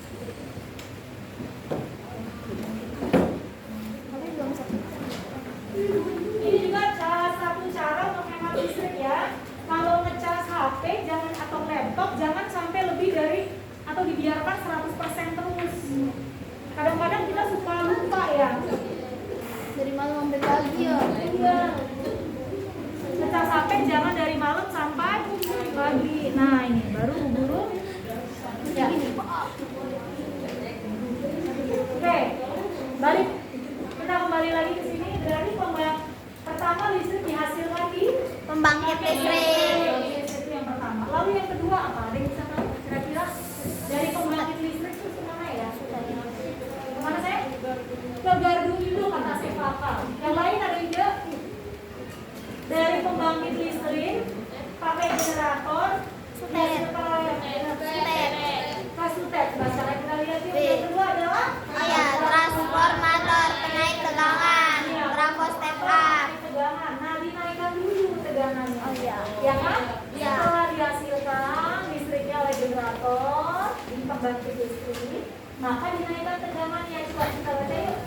Ini juga salah satu cara untuk hemat listrik ya. Kalau ngecas HP jangan atau laptop jangan sampai lebih dari atau dibiarkan 100% terus. Kadang-kadang kita suka lupa ya. Dari malam sampai pagi ya. Iya. Ngecas HP jangan dari malam sampai pagi. Nah ini baru guru. Ya. Oke, balik. Kita kembali lagi ke sini. Dari pertama listrik dihasilkan di Pembangkit listrik. Itu yang pertama. Lalu yang kedua apa? Ada yang bisa tahu? Kira-kira dari pembangkit listrik itu kemana ya? Kemana saya? Ke gardu induk kata Sevaka. Yang lain ada ide? Dari pembangkit listrik pakai generator, Sutet. Sutet. Bahasa lain kita lihat yuk. Yang kedua adalah Oh ya, transformator penaik tegangan. Trafo step up. tegangan. Nah, dinaikkan dulu tegangannya. Oh iya. Ya kan? Iya. Setelah dihasilkan listriknya oleh generator di pembangkit listrik, maka dinaikkan tegangannya. Coba kita baca yuk.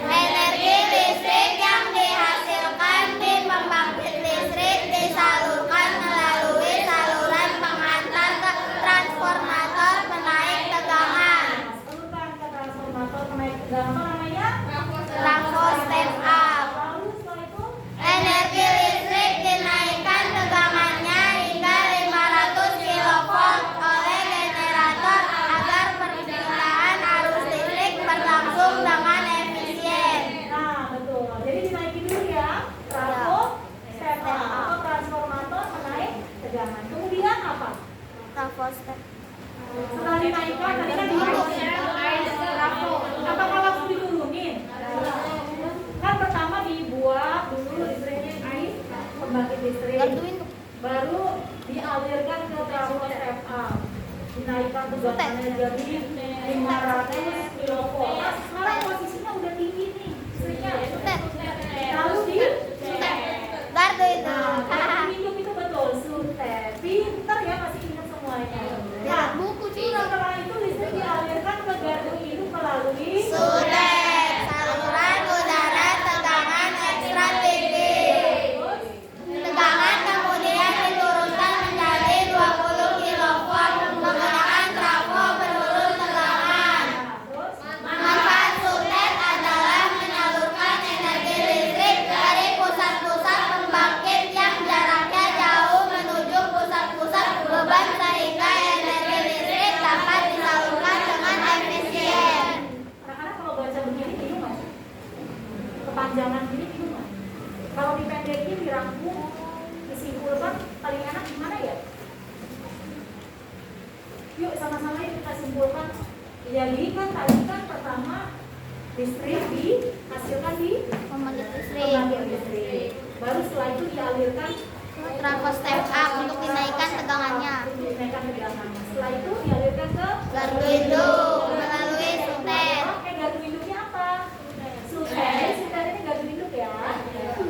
Energi listrik yang dihasilkan di pembangkit listrik disalurkan melalui saluran pengantar ke transformator penaik tegangan. Salurkan ke transformator penaik tegangan. Apa namanya? Trafo step up. Lalu setelah itu Energi listrik dinaikkan tegangannya hingga 500 kV oleh generator agar perpindahan arus listrik berlangsung dengan efisien. nah betul. Jadi dinaikin dulu ya. Trafo step up atau transformator penaik tegangan. Kemudian apa? Trafo step. Setelah dinaikkan tadi kan trafo. Apakah langsung diturunin? Kan pertama dibuat dulu listriknya di pembangkit listrik. Garduin tuh. Baru dialirkan ke trafo step up. Dinaikkan tegangannya jadi 500 kV. Nah, sekarang posisinya udah tinggi nih listriknya. Sutet. Lalu di Gardu itu. Nah, kalau minum itu betul, sutet. Pinter ya, masih ingat semuanya. Nah, Buku sih. setelah itu listrik dialirkan ke gardu induk melalui Sudet. Saluran udara tegangan ekstra tinggi. Tegangan kemudian diturunkan menjadi 20 kV menggunakan trafo penurun tegangan. terus Manfaat sutet adalah menyalurkan energi listrik dari pusat-pusat pembangkit yang jaraknya jauh menuju pusat-pusat beban sehingga energi listrik dapat disalurkan dengan efisien. anak-anak kalau baca begini bingung nggak sih? Kepanjangan gini bingung nggak? Kalau dipendekin, dirangkum, disimpulkan, paling enak gimana ya? Yuk sama-sama yuk kita simpulkan. Jadi kan tadi kan pertama listrik dihasilkan di Pembangkit pembangkit listrik. listrik. Baru setelah itu dialirkan Trafo step up untuk dinaikkan tegangannya. Dinaikkan tegangannya. Setelah itu dialirkan ke Gardu induk melalui sutet. Oke, gardu induknya apa? Sutet. Sutet ini gardu induk ya.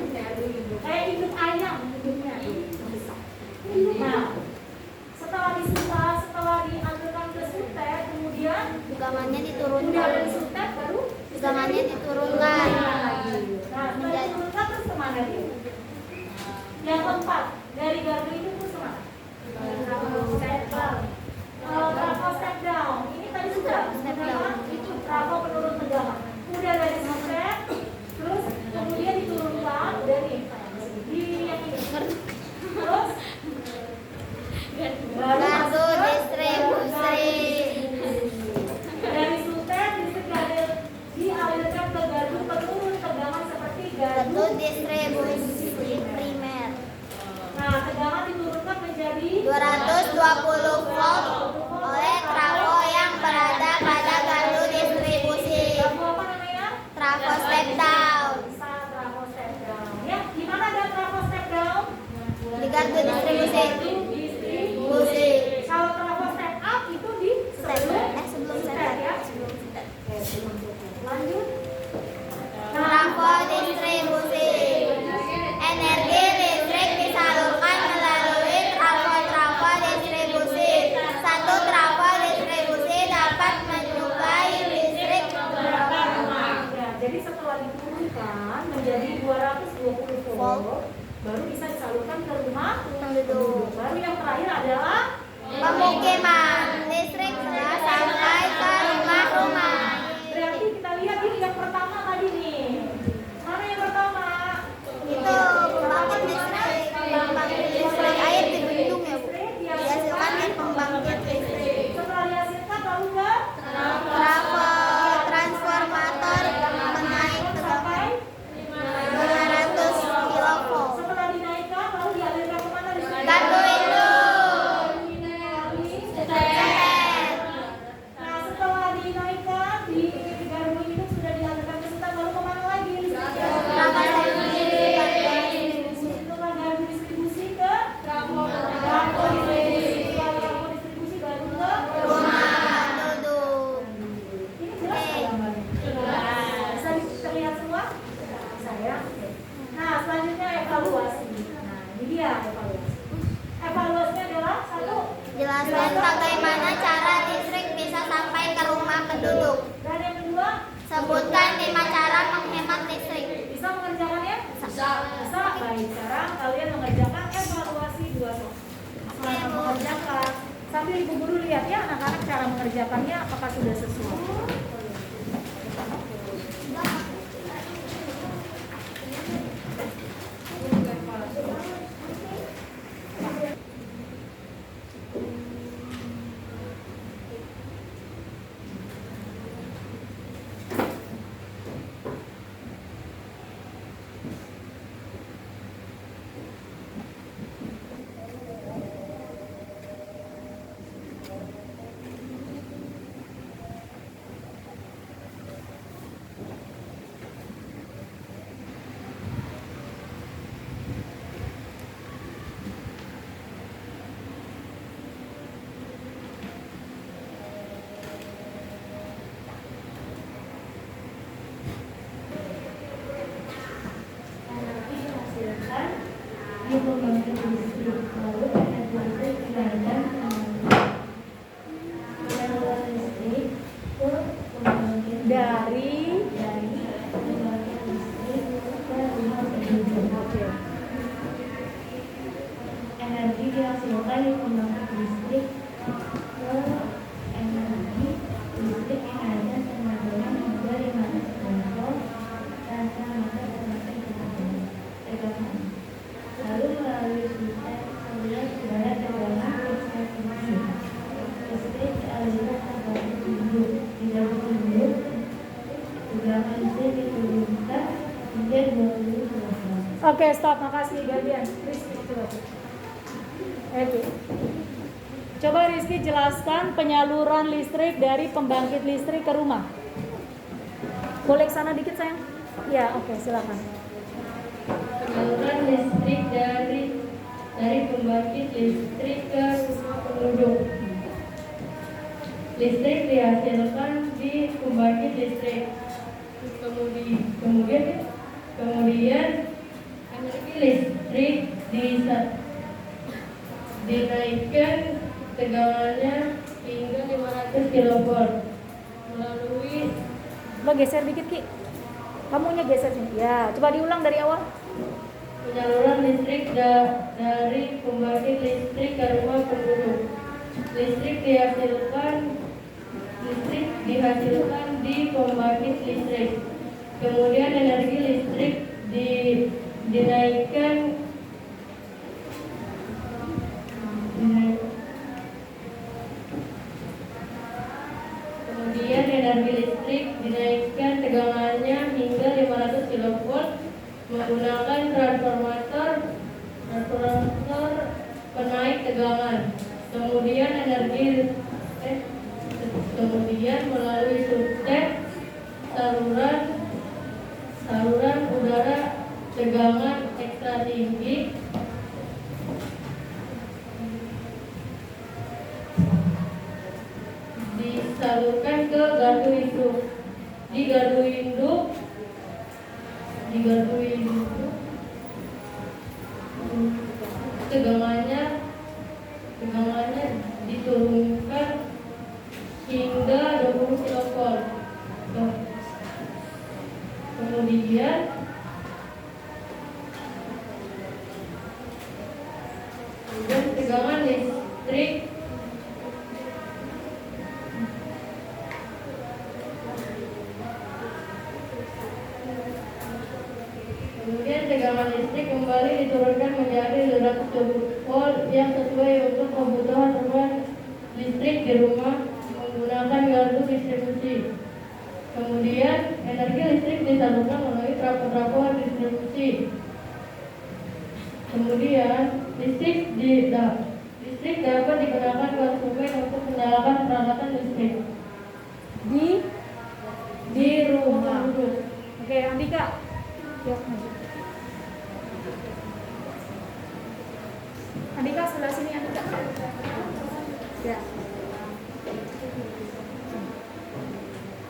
Gardu induk. Kayak induk ayam induknya. Nah, tegangannya Udah diturunkan. dari sultan baru Tegangannya diturunkan. Nah, setelah diturunkan terus kemana dia? Yang keempat, dari gardu itu terus kemana? Step down. Trafo step down. Ini tadi sudah. Step down. Itu trafo penurun tegangan. Udah dari step, terus kemudian diturunkan. Udah nih. Di yang ini. Terus Gardu distribusi. dari sultan dialirkan ke gardu penurun tegangan seperti Gardu gardu. distribusi primer. Nah, tegangan diturunkan menjadi 220 volt oleh trafo yang berada pada gardu distribusi. trafo apa namanya? Trafo step down. Bisa trafo step down. Ya, di mana ada trafo step down? Di gardu distribusi. Distribusi. Kalau trafo step up itu di Step. Sebelum step. ya. Sebelum step. Lanjut. Trafo distribusi. Energi listrik disalurkan melalui trafo-trafo distribusi. Satu trafo distribusi dapat menyuplai listrik beberapa rumah. Ya, jadi setelah diturunkan menjadi 220 volt, baru bisa disalurkan ke rumah Penduduk. Baru yang terakhir adalah Pemukiman. Listrik telah sampai ke rumah-rumah. berarti kita lihat ini yang pertama tadi nih. Mana yang pertama? Itu pembangkit listrik. Pembangkit listrik air di bendung ya, Bu. Dihasilkan di pembangkit listrik. Setelah dihasilkan lalu ke Trafo transformator menaik tegangan 500 kilovolt. setelah dinaikkan lalu dialirkan kemana? Gardu induk. Setet. Nah, setelah dinaikkan di gardu induk sudah dialirkan ke setet lalu kemana lagi? Trafo distribusi. Setelah gardu distribusi ke trafo distribusi. Setelah trafo distribusi baru ke Rumah penduduk. ini jelas nggak gambarnya? Bisa terlihat semua? Bisa ya. Nah, selanjutnya evaluasi. Nah, ini dia evaluasi. Evaluasinya adalah satu. Jelaskan bagaimana cara listrik bisa sampai ke rumah penduduk. Dan yang kedua, Sebutkan 5 cara menghemat listrik. bisa mengerjakannya? Bisa. Bisa. Baik, sekarang kalian mengerjakan evaluasi 2 soal. Selamat mengerjakan. Sambil ibu guru lihat ya anak-anak cara mengerjakannya apakah sudah sesuai. Energi dihasilkan di pembangkit listrik ke energi listrik yang ada tenaganya juga 500 volt transformator semakin tegangan. Lalu melalui sistem aliran udara tegangan distribusi. Listrik dialirkan ke gardu induk. Di gardu induk tegangan listrik diturunkan hingga 20 kW. Oke, stop. Makasih, Gabian. Rizky, coba. Oke. Coba Rizky jelaskan penyaluran listrik dari pembangkit listrik ke rumah. Boleh ke sana dikit, sayang? Ya, oke, silakan. Penyaluran listrik dari pembangkit listrik ke rumah penduduk. Listrik dihasilkan di pembangkit listrik. Kemudian energi listrik dinaikkan tegangannya hingga 500 kV. melalui Lo geser dikit Ki. Kamunya geser sini. Ya, coba diulang dari awal. penyaluran listrik dari pembangkit listrik ke rumah penduduk. Listrik dihasilkan di pembangkit listrik. Kemudian energi listrik dinaikkan Kemudian energi listrik dinaikkan tegangannya hingga 500 kV menggunakan transformator penaik tegangan. Kemudian melalui subtek saluran udara tegangan ekstra tinggi disalurkan ke gardu induk. Di gardu induk tegangannya diturunkan hingga 20 kV. Kemudian tegangan listrik kembali diturunkan menjadi 220 volt yang sesuai untuk kebutuhan listrik di rumah menggunakan gardu distribusi. Kemudian energi listrik disalurkan melalui trafo distribusi. Kemudian listrik dapat digunakan konsumen untuk menyalakan peralatan listrik di rumah. Oke, Andika. Yuk, maju. Andika sebelah sini, Andika. Ya.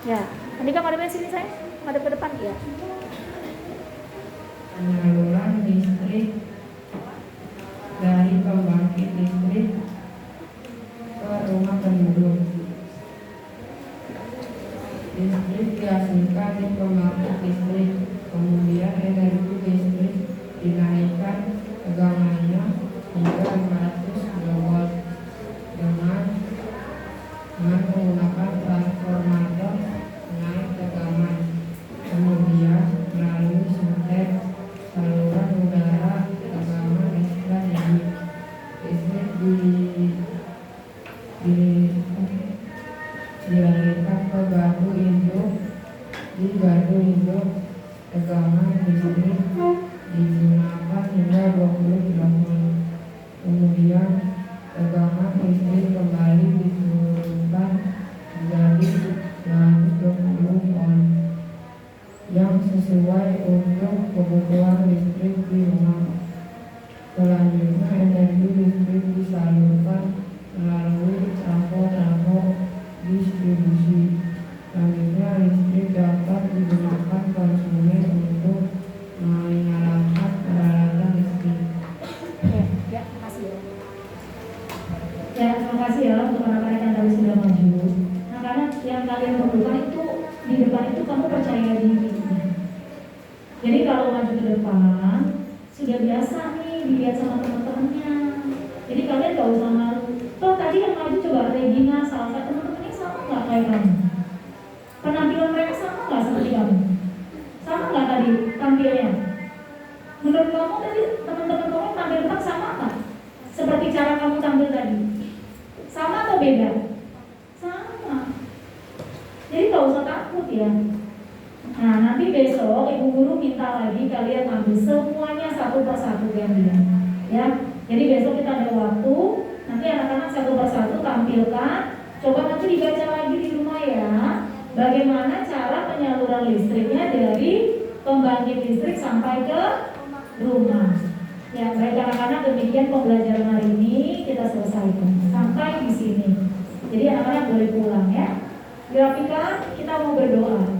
Ya, Andika madep sini saya. Madep ke depan ya. Penyaluran listrik dari pembangkit listrik ke rumah penduduk. Listrik dihasilkan di pembangkit listrik, kemudian energi listrik dinaikkan tegangannya hingga 500 kV dengan menggunakan transformator naik tegangan. Kemudian melalui subtek saluran udara tegangan ekstra tinggi. Listrik dialirkan ke gardu induk. Di gardu induk tegangan listrik digunakan hingga 20 kV. Kemudian tegangan listrik kembali diturunkan menjadi 220 volt yang sesuai untuk kebutuhan listrik di rumah. Selanjutnya energi listrik disalurkan melalui trafo distribusi. Selanjutnya listrik dapat digunakan konsumen untuk menyalakan peralatan listrik. Ya, makasih ya. Ya, terima kasih ya untuk anak-anak yang tadi sudah maju. Nah, karena yang kalian perlukan itu di depan itu kamu percaya diri. Jadi kalau maju ke depan sudah biasa nih dilihat sama teman-temannya. Jadi kalian gak usah malu. Toh tadi yang maju coba Regina, Salsa, teman-temannya sama nggak kayak kamu? Penampilan mereka sama nggak seperti kamu? Sama nggak tadi tampilnya? Menurut kamu tadi teman-teman kamu tampil depan sama nggak? Seperti cara kamu tampil tadi? Sama atau beda? Sama. Jadi gak usah takut ya. Nah, nanti besok ibu guru minta lagi kalian ambil semuanya satu persatu gantian. Ya. Jadi besok kita ada waktu, nanti anak-anak satu persatu tampilkan. Coba nanti dibaca lagi di rumah ya. Bagaimana cara penyaluran listriknya dari pembangkit listrik sampai ke rumah. Ya, baik anak-anak, demikian pembelajaran hari ini kita selesaikan sampai di sini. Jadi anak-anak boleh pulang ya. Grafika kita mau berdoa.